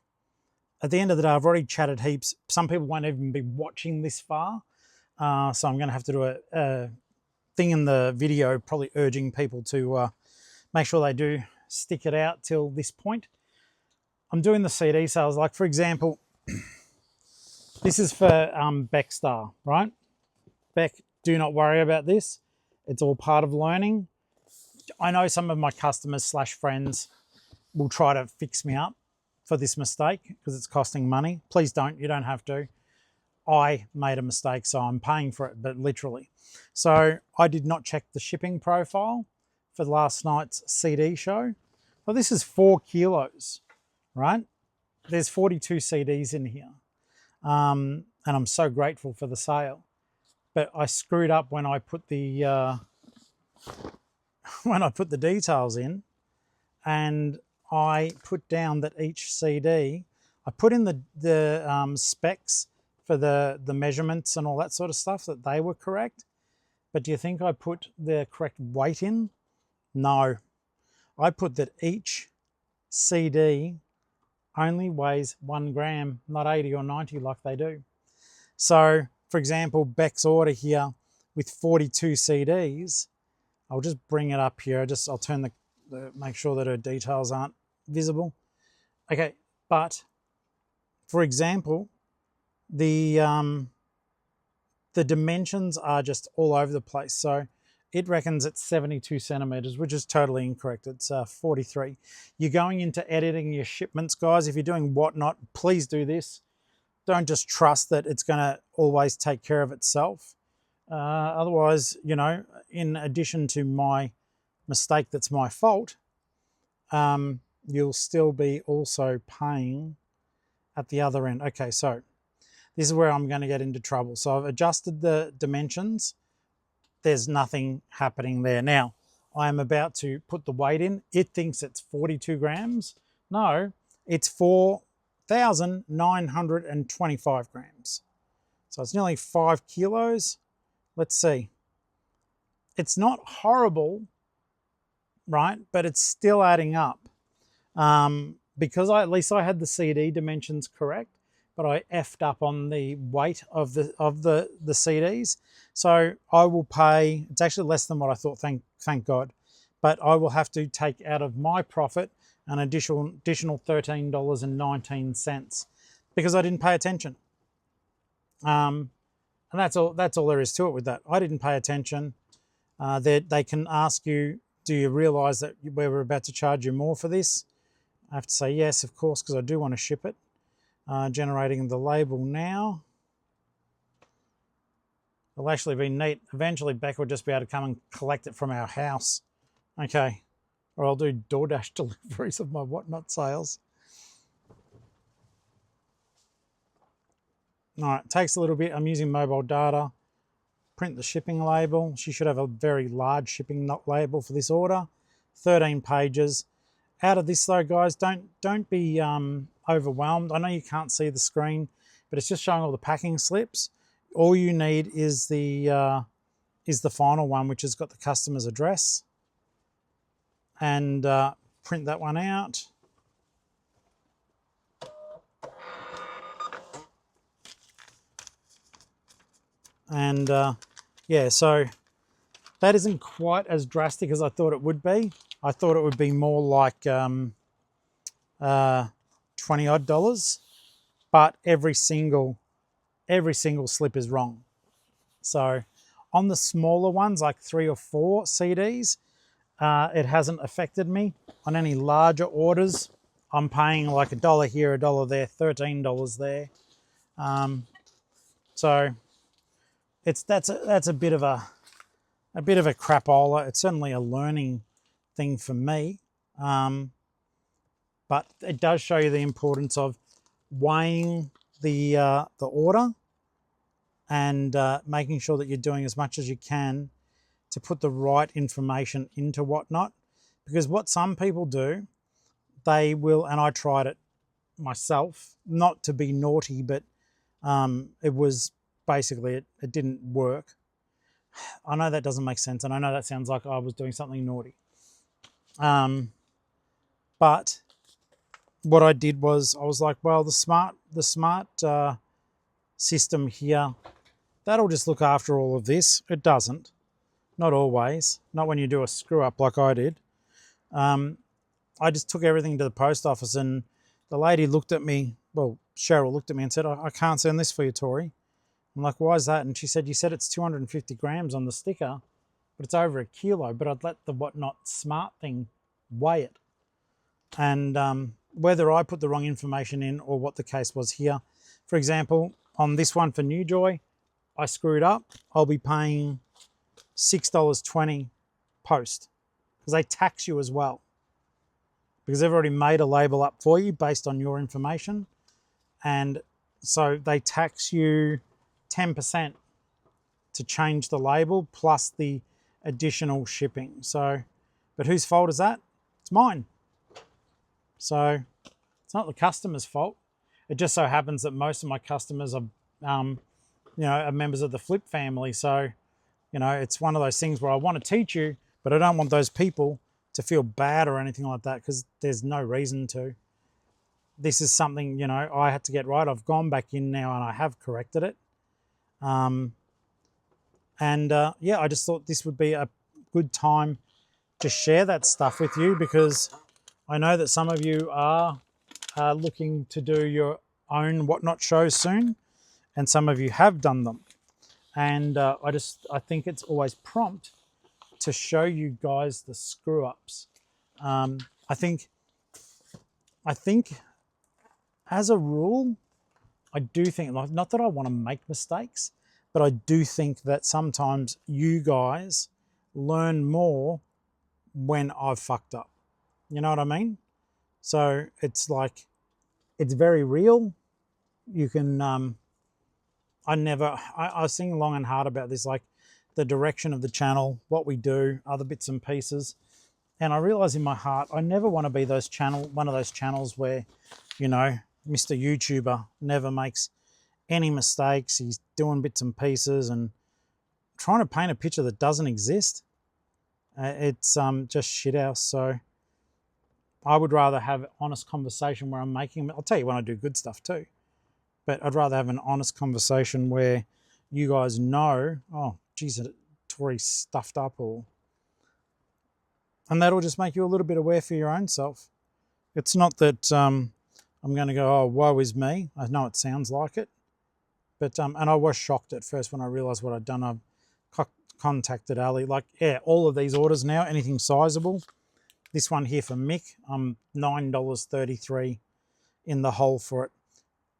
At the end of the day, I've already chatted heaps. Some people won't even be watching this far. So I'm going to have to do a thing in the video, probably urging people to make sure they do stick it out till this point. I'm doing the CD sales. Like, for example, this is for Beck Star, right? Beck, do not worry about this. It's all part of learning. I know some of my customers / friends will try to fix me up for this mistake because it's costing money. Please don't. You don't have to. I made a mistake, so I'm paying for it, but literally. So I did not check the shipping profile for last night's CD show. Well, this is 4 kilos, right? There's 42 CDs in here. And I'm so grateful for the sale. But I screwed up when I put the details in, and I put down that each CD, I put in the specs for the measurements and all that sort of stuff, that they were correct. But do you think I put the correct weight in? No. I put that each CD only weighs 1 gram, not 80 or 90 like they do. So, for example, Beck's order here with 42 CDs, I'll just bring it up here. I'll turn the make sure that her details aren't visible. Okay, but for example, the dimensions are just all over the place. So it reckons it's 72 centimeters, which is totally incorrect. It's 43. You're going into editing your shipments, guys. If you're doing whatnot, please do this. Don't just trust that it's going to always take care of itself. Otherwise, you know, in addition to my mistake that's my fault, you'll still be also paying at the other end. Okay, so this is where I'm going to get into trouble. So I've adjusted the dimensions. There's nothing happening there. Now, I am about to put the weight in. It thinks it's 42 grams. No, it's 4,925 grams. So it's nearly 5 kilos. Let's see. It's not horrible, right? But it's still adding up. Because at least I had the CD dimensions correct, but I effed up on the weight of the CDs. So I will pay, it's actually less than what I thought, thank God. But I will have to take out of my profit an additional $13.19 because I didn't pay attention. And that's all there is to it with that. I didn't pay attention. They can ask you, do you realize that we were about to charge you more for this? I have to say yes, of course, because I do want to ship it. Generating the label now. It'll actually be neat. Eventually, Becca will just be able to come and collect it from our house. Okay. Or I'll do DoorDash deliveries of my whatnot sales. All right, it takes a little bit. I'm using mobile data. Print the shipping label. She should have a very large shipping label for this order. 13 pages. Out of this though, guys, don't be overwhelmed. I know you can't see the screen, but it's just showing all the packing slips. All you need is the final one, which has got the customer's address, and print that one out. And yeah, so that isn't quite as drastic as I thought it would be. I thought it would be more like $20 odd, but every single slip is wrong. So on the smaller ones, like 3 or 4 CDs, it hasn't affected me. On any larger orders, I'm paying like $1 here, $1 there, $13 there. So that's a bit of a crapola. It's certainly a learning thing for me, but it does show you the importance of weighing the order and making sure that you're doing as much as you can to put the right information into whatnot. Because what some people do, they will, and I tried it myself, not to be naughty, but it was basically it didn't work. I know that doesn't make sense, and I know that sounds like I was doing something naughty. But what I did was I was like, well, the smart system here, that'll just look after all of this. It doesn't. Not always. Not when you do a screw up like I did. I just took everything to the post office, and the lady looked at me, well, Cheryl looked at me and said, I can't send this for you, Tori. I'm like, why is that? And she said, you said it's 250 grams on the sticker, but it's over 1 kilo, but I'd let the whatnot smart thing weigh it. And whether I put the wrong information in or what the case was here, for example, on this one for New Joy, I screwed up. I'll be paying $6.20 post because they tax you as well, because they've already made a label up for you based on your information. And so they tax you 10% to change the label plus the additional shipping. So, but whose fault is that? It's mine. So it's not the customer's fault. It just so happens that most of my customers are, are members of the Flip family. So, it's one of those things where I want to teach you, but I don't want those people to feel bad or anything like that, because there's no reason to. This is something, I had to get right. I've gone back in now and I have corrected it. Yeah, I just thought this would be a good time to share that stuff with you, because I know that some of you are looking to do your own whatnot shows soon, and some of you have done them. And I think it's always prompt to show you guys the screw ups. I think as a rule, I do think, not that I want to make mistakes, but I do think that sometimes you guys learn more when I've fucked up. You know what I mean? So it's like, it's very real. You can, I was thinking long and hard about this, like the direction of the channel, what we do, other bits and pieces. And I realize in my heart, I never want to be one of those channels where, you know, Mr. YouTuber never makes any mistakes. He's doing bits and pieces and trying to paint a picture that doesn't exist. It's just shit house. So I would rather have an honest conversation where I'm making, I'll tell you when I do good stuff too, but I'd rather have an honest conversation where you guys know, oh, geez, Tori's stuffed up, and that'll just make you a little bit aware for your own self. It's not that I'm going to go, oh, woe is me. I know it sounds like it, but and I was shocked at first when I realised what I'd done. I've contacted Ali. Like, yeah, all of these orders now, anything sizable. This one here for Mick, I'm $9.33 in the hole for it.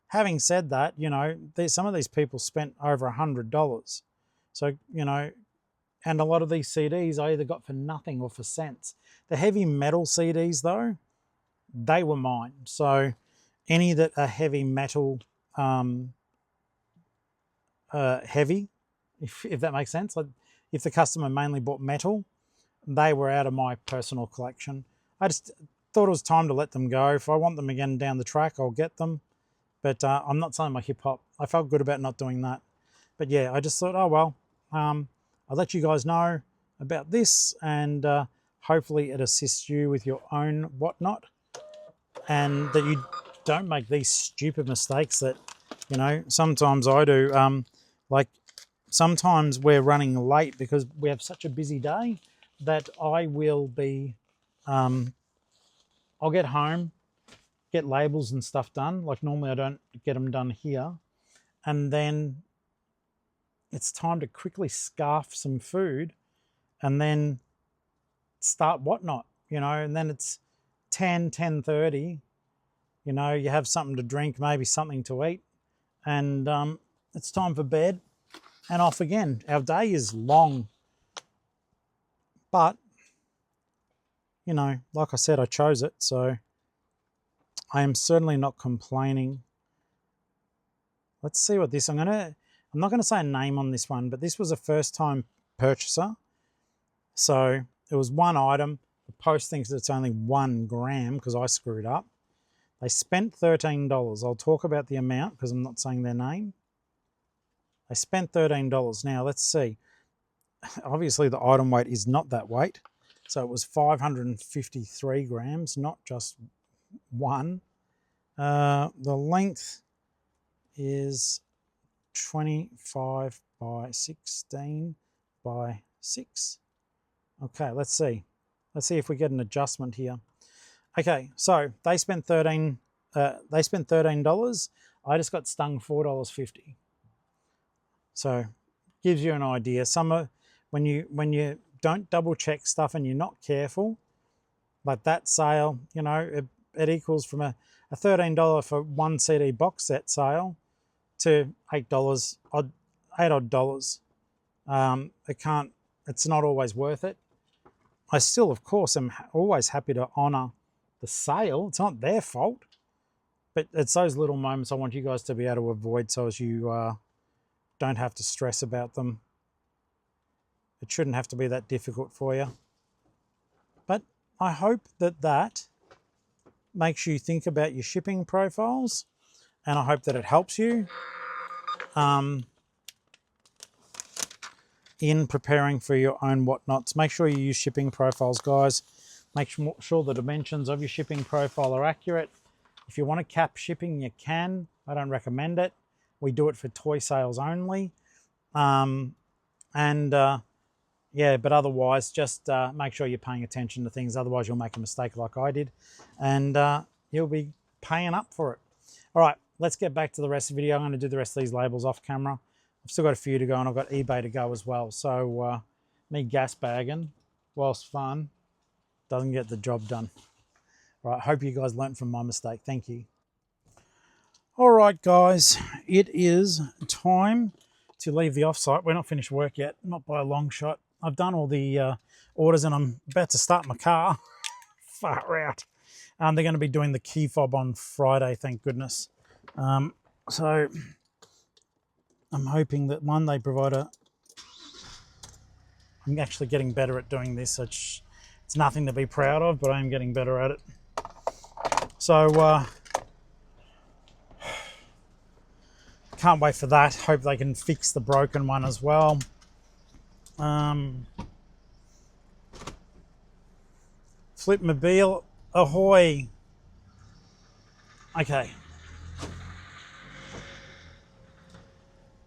Having said that, you know, some of these people spent over $100. So, you know, and a lot of these CDs I either got for nothing or for cents. The heavy metal CDs though, they were mine. So any that are heavy metal, heavy, if that makes sense. Like if the customer mainly bought metal, they were out of my personal collection. I just thought it was time to let them go. If I want them again down the track, I'll get them. But I'm not selling my hip hop. I felt good about not doing that. But yeah, I just thought, oh well, I'll let you guys know about this, and hopefully it assists you with your own whatnot, and that you don't make these stupid mistakes that, you know, sometimes I do. Like sometimes we're running late because we have such a busy day that I will be, I'll get home, get labels and stuff done. Like normally I don't get them done here. And then it's time to quickly scarf some food and then start whatnot, you know, and then it's 10:30, you know, you have something to drink, maybe something to eat, and it's time for bed and off again. Our day is long, but, you know, like I said, I chose it, so I am certainly not complaining. Let's see what this, I'm not going to say a name on this one, but this was a first time purchaser. So it was one item. The post thinks it's only 1 gram because I screwed up. They spent $13. I'll talk about the amount because I'm not saying their name. They spent $13. Now let's see. Obviously the item weight is not that weight. So it was 553 grams, not just one. The length is 25 by 16 by 6. Okay, let's see. Let's see if we get an adjustment here. Okay, so they spent $13. I just got stung $4.50. So gives you an idea. When you don't double check stuff and you're not careful, like that sale, you know, it equals from a $13 for one CD box set sale to $8 odd. It's not always worth it. I still, of course, am always happy to honour the sale. It's not their fault, but it's those little moments I want you guys to be able to avoid, so as you don't have to stress about them. It shouldn't have to be that difficult for you. But I hope that makes you think about your shipping profiles, and I hope that it helps you in preparing for your own whatnots. Make sure you use shipping profiles, guys. Make sure the dimensions of your shipping profile are accurate. If you want to cap shipping, you can. I don't recommend it. We do it for toy sales only. Yeah, but otherwise, just make sure you're paying attention to things. Otherwise, you'll make a mistake like I did, and you'll be paying up for it. All right, let's get back to the rest of the video. I'm going to do the rest of these labels off camera. I've still got a few to go, and I've got eBay to go as well. So me gas bagging, whilst fun, doesn't get the job done. All right, hope you guys learnt from my mistake. Thank you. All right, guys, it is time to leave the offsite. We're not finished work yet, not by a long shot. I've done all the orders and I'm about to start my car. Far out. They're going to be doing the key fob on Friday, thank goodness. So I'm hoping that one, they provide I'm actually getting better at doing this. It's nothing to be proud of, but I am getting better at it. So can't wait for that. Hope they can fix the broken one as well. Flipmobile ahoy. Okay.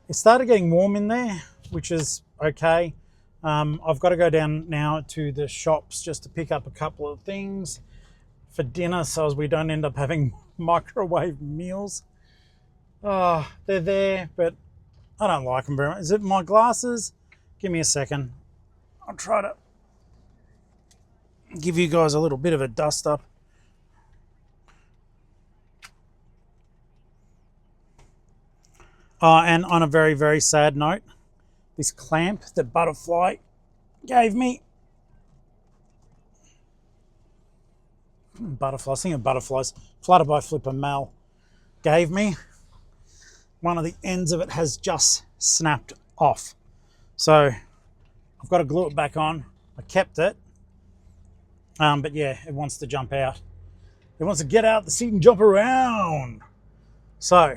It started getting warm in there, which is okay. I've got to go down now to the shops just to pick up a couple of things for dinner so as we don't end up having microwave meals. Oh, they're there, but I don't like them very much. Is it my glasses? Give me a second. I'll try to give you guys a little bit of a dust up. And on a very, very sad note, this clamp that Butterfly gave me. Butterflies, thinking of butterflies. Flutter by Flipper Mal gave me. One of the ends of it has just snapped off. So I've got to glue it back on. I kept it. But yeah, it wants to jump out. It wants to get out the seat and jump around. So,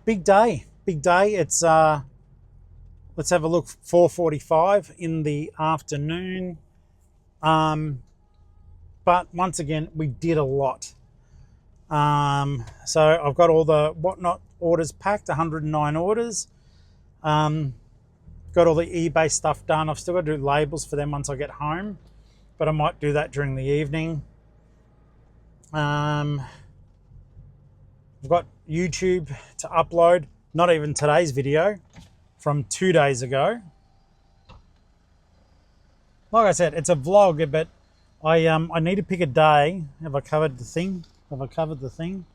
big day. Big day. It's, let's have a look, 4:45 in the afternoon. But once again, we did a lot. So I've got all the whatnot orders packed, 109 orders. Got all the eBay stuff done. I've still got to do labels for them once I get home, but I might do that during the evening. I've got YouTube to upload, not even today's video, from 2 days ago. Like I said, it's a vlog, but I need to pick a day. Have I covered the thing? Have I covered the thing?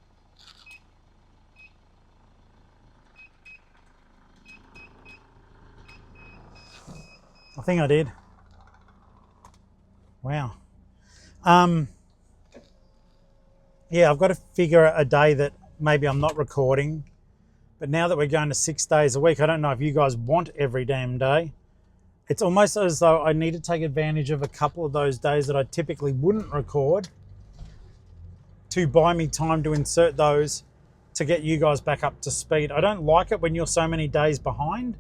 I think I did. Wow. Yeah, I've got to figure a day that maybe I'm not recording. But now that we're going to 6 days a week, I don't know if you guys want every damn day. It's almost as though I need to take advantage of a couple of those days that I typically wouldn't record to buy me time to insert those to get you guys back up to speed. I don't like it when you're so many days behind,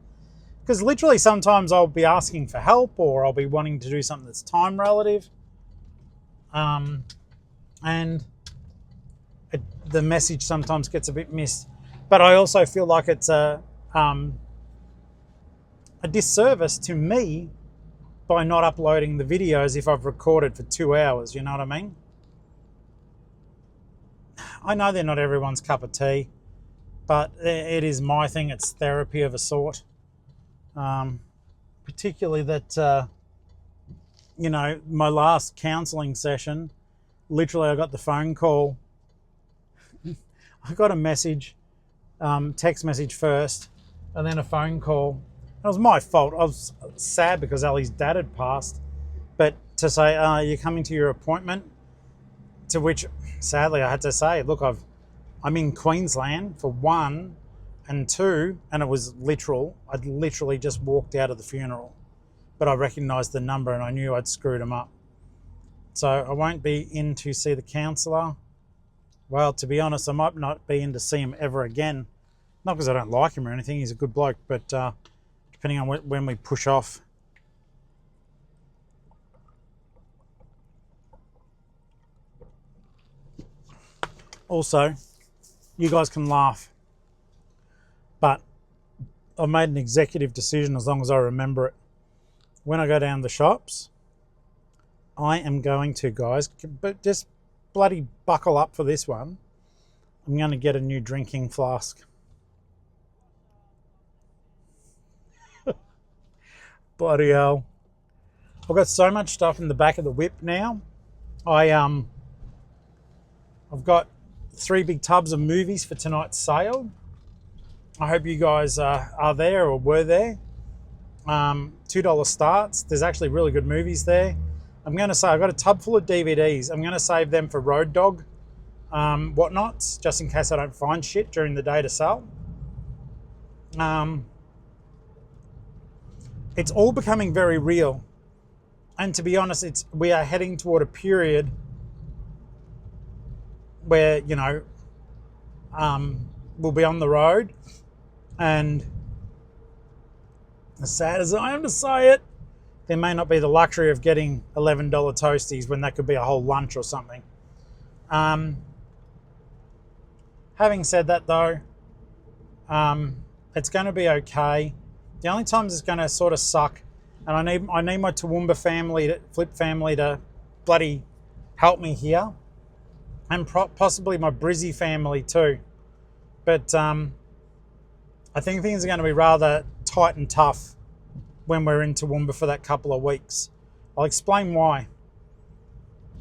because literally sometimes I'll be asking for help or I'll be wanting to do something that's time relative. And the message sometimes gets a bit missed. But I also feel like it's a disservice to me by not uploading the videos if I've recorded for 2 hours, you know what I mean? I know they're not everyone's cup of tea, but it is my thing. It's therapy of a sort. Particularly that, you know, my last counselling session, literally I got the phone call. I got a message, text message first, and then a phone call. It was my fault. I was sad because Ali's dad had passed, but to say, you're coming to your appointment, to which sadly I had to say, look, I'm in Queensland for 1, and 2, and it was literal. I'd literally just walked out of the funeral, but I recognised the number and I knew I'd screwed him up. So I won't be in to see the counsellor. Well, to be honest, I might not be in to see him ever again. Not because I don't like him or anything, he's a good bloke, but depending on when we push off. Also, you guys can laugh, but I've made an executive decision, as long as I remember it. When I go down the shops, I am going to, guys, but just bloody buckle up for this one. I'm going to get a new drinking flask. Bloody hell. I've got so much stuff in the back of the whip now. I've got 3 big tubs of movies for tonight's sale. I hope you guys are there or were there. $2 starts. There's actually really good movies there. I'm going to say I've got a tub full of DVDs. I'm going to save them for Road Dog whatnots, just in case I don't find shit during the day to sell. It's all becoming very real. And to be honest, we are heading toward a period where, you know, we'll be on the road, and as sad as I am to say it, there may not be the luxury of getting $11 toasties when that could be a whole lunch or something. Having said that though, it's going to be okay. The only times it's going to sort of suck, and I need my Toowoomba family, Flip family, to bloody help me here, and possibly my Brizzy family too. But I think things are going to be rather tight and tough when we're in Toowoomba for that couple of weeks. I'll explain why.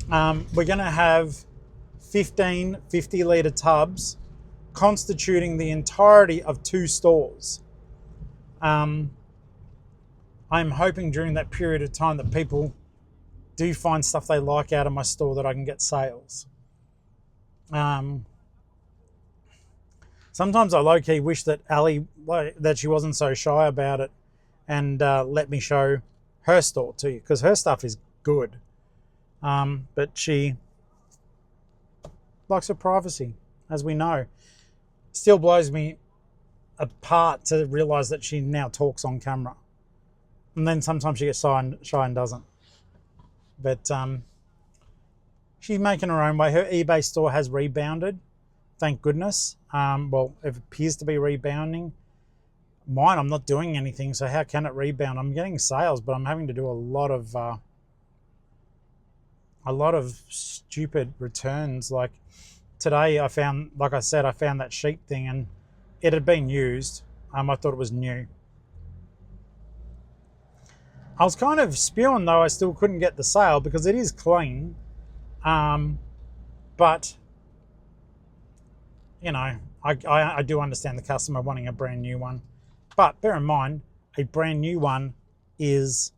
We're going to have 15 50-litre tubs constituting the entirety of 2 stores. I'm hoping during that period of time that people do find stuff they like out of my store, that I can get sales. Sometimes I low-key wish that Ali, that she wasn't so shy about it and let me show her store to you, because her stuff is good. But she likes her privacy, as we know. Still blows me apart to realise that she now talks on camera. And then sometimes she gets shy and doesn't. But she's making her own way. Her eBay store has rebounded, thank goodness. Well, it appears to be rebounding. Mine, I'm not doing anything, so how can it rebound? I'm getting sales, but I'm having to do a lot of stupid returns. Like today, I found that sheep thing, and it had been used. I thought it was new. I was kind of spewing though. I still couldn't get the sale because it is clean, but you know, I do understand the customer wanting a brand new one. But bear in mind, a brand new one is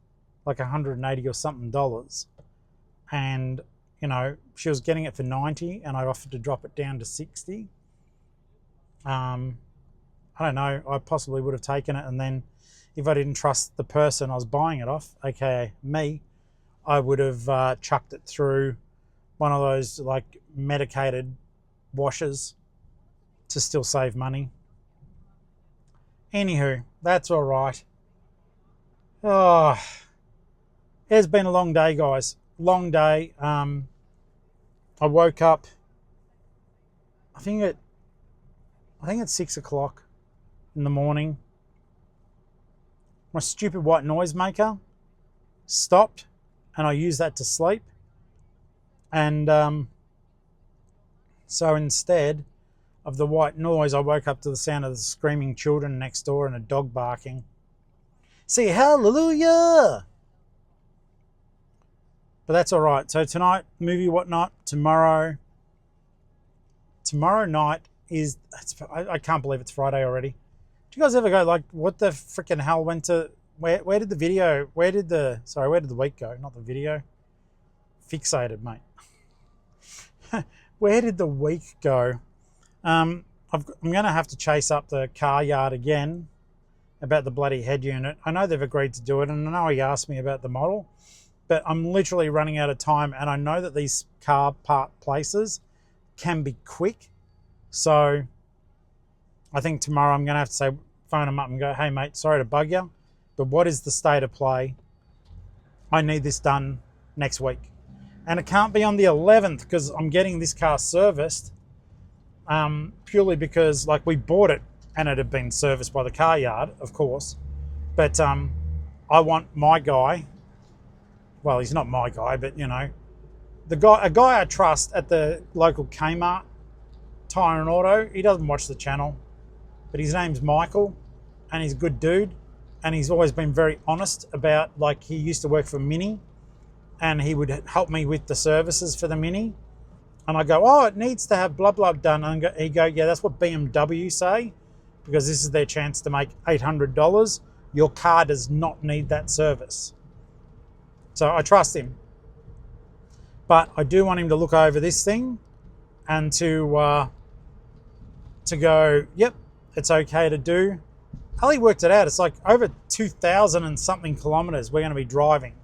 like $180 or something dollars. And, you know, she was getting it for 90 and I offered to drop it down to 60. I don't know, I possibly would have taken it, and then if I didn't trust the person I was buying it off, aka me, I would have chucked it through one of those like medicated washers to still save money. Anywho, that's all right. Oh, it's been a long day, guys. Long day. I woke up, I think it's 6 o'clock in the morning. My stupid white noise maker stopped, and I used that to sleep. And so instead of the white noise, I woke up to the sound of the screaming children next door and a dog barking. Say hallelujah! But that's all right. So tonight, movie whatnot. Tomorrow night is, I can't believe it's Friday already. Do you guys ever go like, what the freaking hell went to, where did the week go? Not the video. Fixated, mate. Where did the week go? I'm going to have to chase up the car yard again about the bloody head unit. I know they've agreed to do it, and I know he asked me about the model, but I'm literally running out of time, and I know that these car part places can be quick. So I think tomorrow I'm going to have to phone them up and go, hey mate, sorry to bug you, but what is the state of play? I need this done next week. And it can't be on the 11th because I'm getting this car serviced, purely because like we bought it and it had been serviced by the car yard, of course. But I want my guy, well, he's not my guy, but you know, a guy I trust at the local Kmart, Tire and Auto. He doesn't watch the channel, but his name's Michael, and he's a good dude, and he's always been very honest about, like, he used to work for Mini, and he would help me with the services for the Mini. And I go, oh, it needs to have blah, blah done. And he'd go, yeah, that's what BMW say. because this is their chance to make $800. Your car does not need that service. So I trust him. But I do want him to look over this thing and to go, yep, it's okay to do. Ali worked it out. It's like over 2,000 and something kilometers we're going to be driving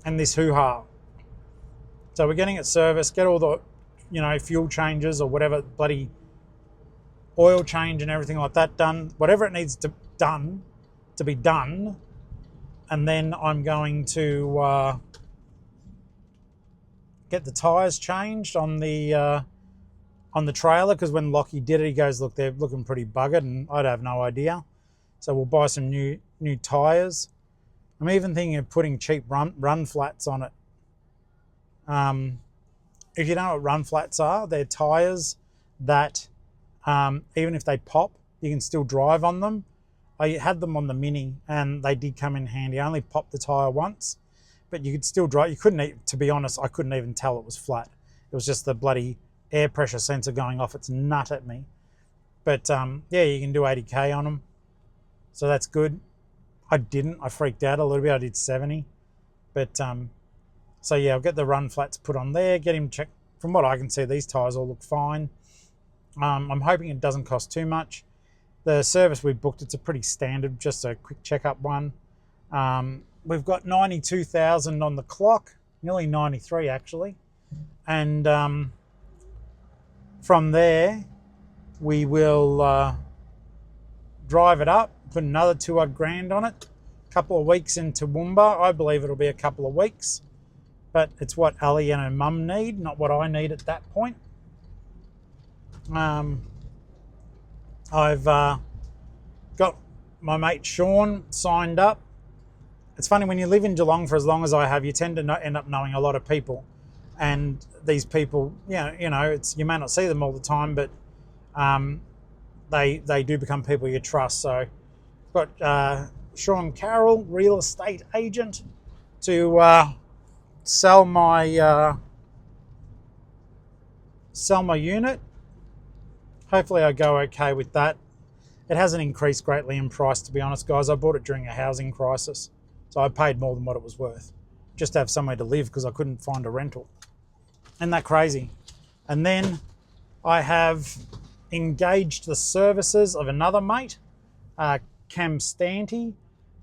in this hoo-ha. So we're getting it serviced, get all the, fuel changes or whatever, bloody oil change and everything like that done, whatever it needs to be done. And then I'm going to get the tyres changed on the trailer, because when Lockie did it, he goes, look, they're looking pretty buggered, and I'd have no idea. So we'll buy some new tyres. I'm even thinking of putting cheap run flats on it. If you know what run flats are, they're tyres that even if they pop, you can still drive on them. I had them on the Mini and they did come in handy. I only popped the tyre once, but you could still drive. You couldn't, to be honest, I couldn't even tell it was flat. It was just the bloody air pressure sensor going off its nut at me. But yeah, you can do 80k on them, so that's good. I freaked out a little bit. I did 70, but so yeah, I'll get the run flats put on there, get him checked. From what I can see, these tyres all look fine. I'm hoping it doesn't cost too much. The service we booked, it's a pretty standard, just a quick checkup one. We've got 92,000 on the clock, nearly 93 actually. And from there, we will drive it up, put another 2 odd grand on it. A couple of weeks in Toowoomba. I believe it'll be a couple of weeks, but it's what Ali and her mum need, not what I need at that point. I've got my mate Sean signed up. It's funny, when you live in Geelong for as long as I have, you tend to end up knowing a lot of people. And these people, you may not see them all the time, but they do become people you trust. So I've got Sean Carroll, real estate agent, to sell my unit. Hopefully I go okay with that. It hasn't increased greatly in price, to be honest, guys. I bought it during a housing crisis, so I paid more than what it was worth just to have somewhere to live, because I couldn't find a rental. Isn't that crazy? And then I have engaged the services of another mate, Cam Stanty,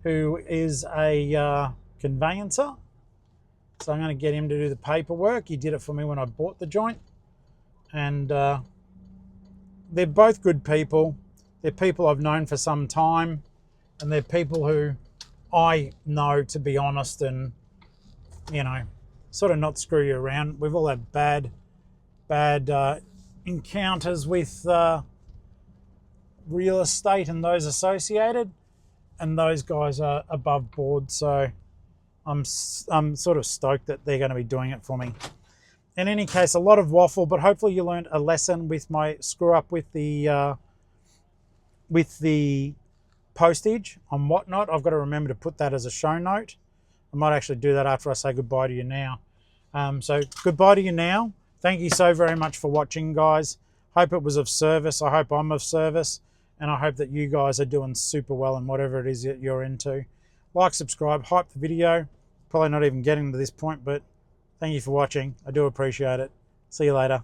who is a conveyancer. So I'm going to get him to do the paperwork. He did it for me when I bought the joint. And they're both good people. They're people I've known for some time, and they're people who I know, to be honest, and sort of not screw you around. We've all had bad encounters with real estate and those associated, and those guys are above board. So I'm sort of stoked that they're going to be doing it for me. In any case, a lot of waffle, but hopefully you learned a lesson with my screw up with the postage and whatnot. I've got to remember to put that as a show note. I might actually do that after I say goodbye to you now. So goodbye to you now. Thank you so very much for watching, guys. Hope it was of service. I hope I'm of service, and I hope that you guys are doing super well in whatever it is that you're into. Like, subscribe, hype the video. Probably not even getting to this point, but thank you for watching. I do appreciate it. See you later.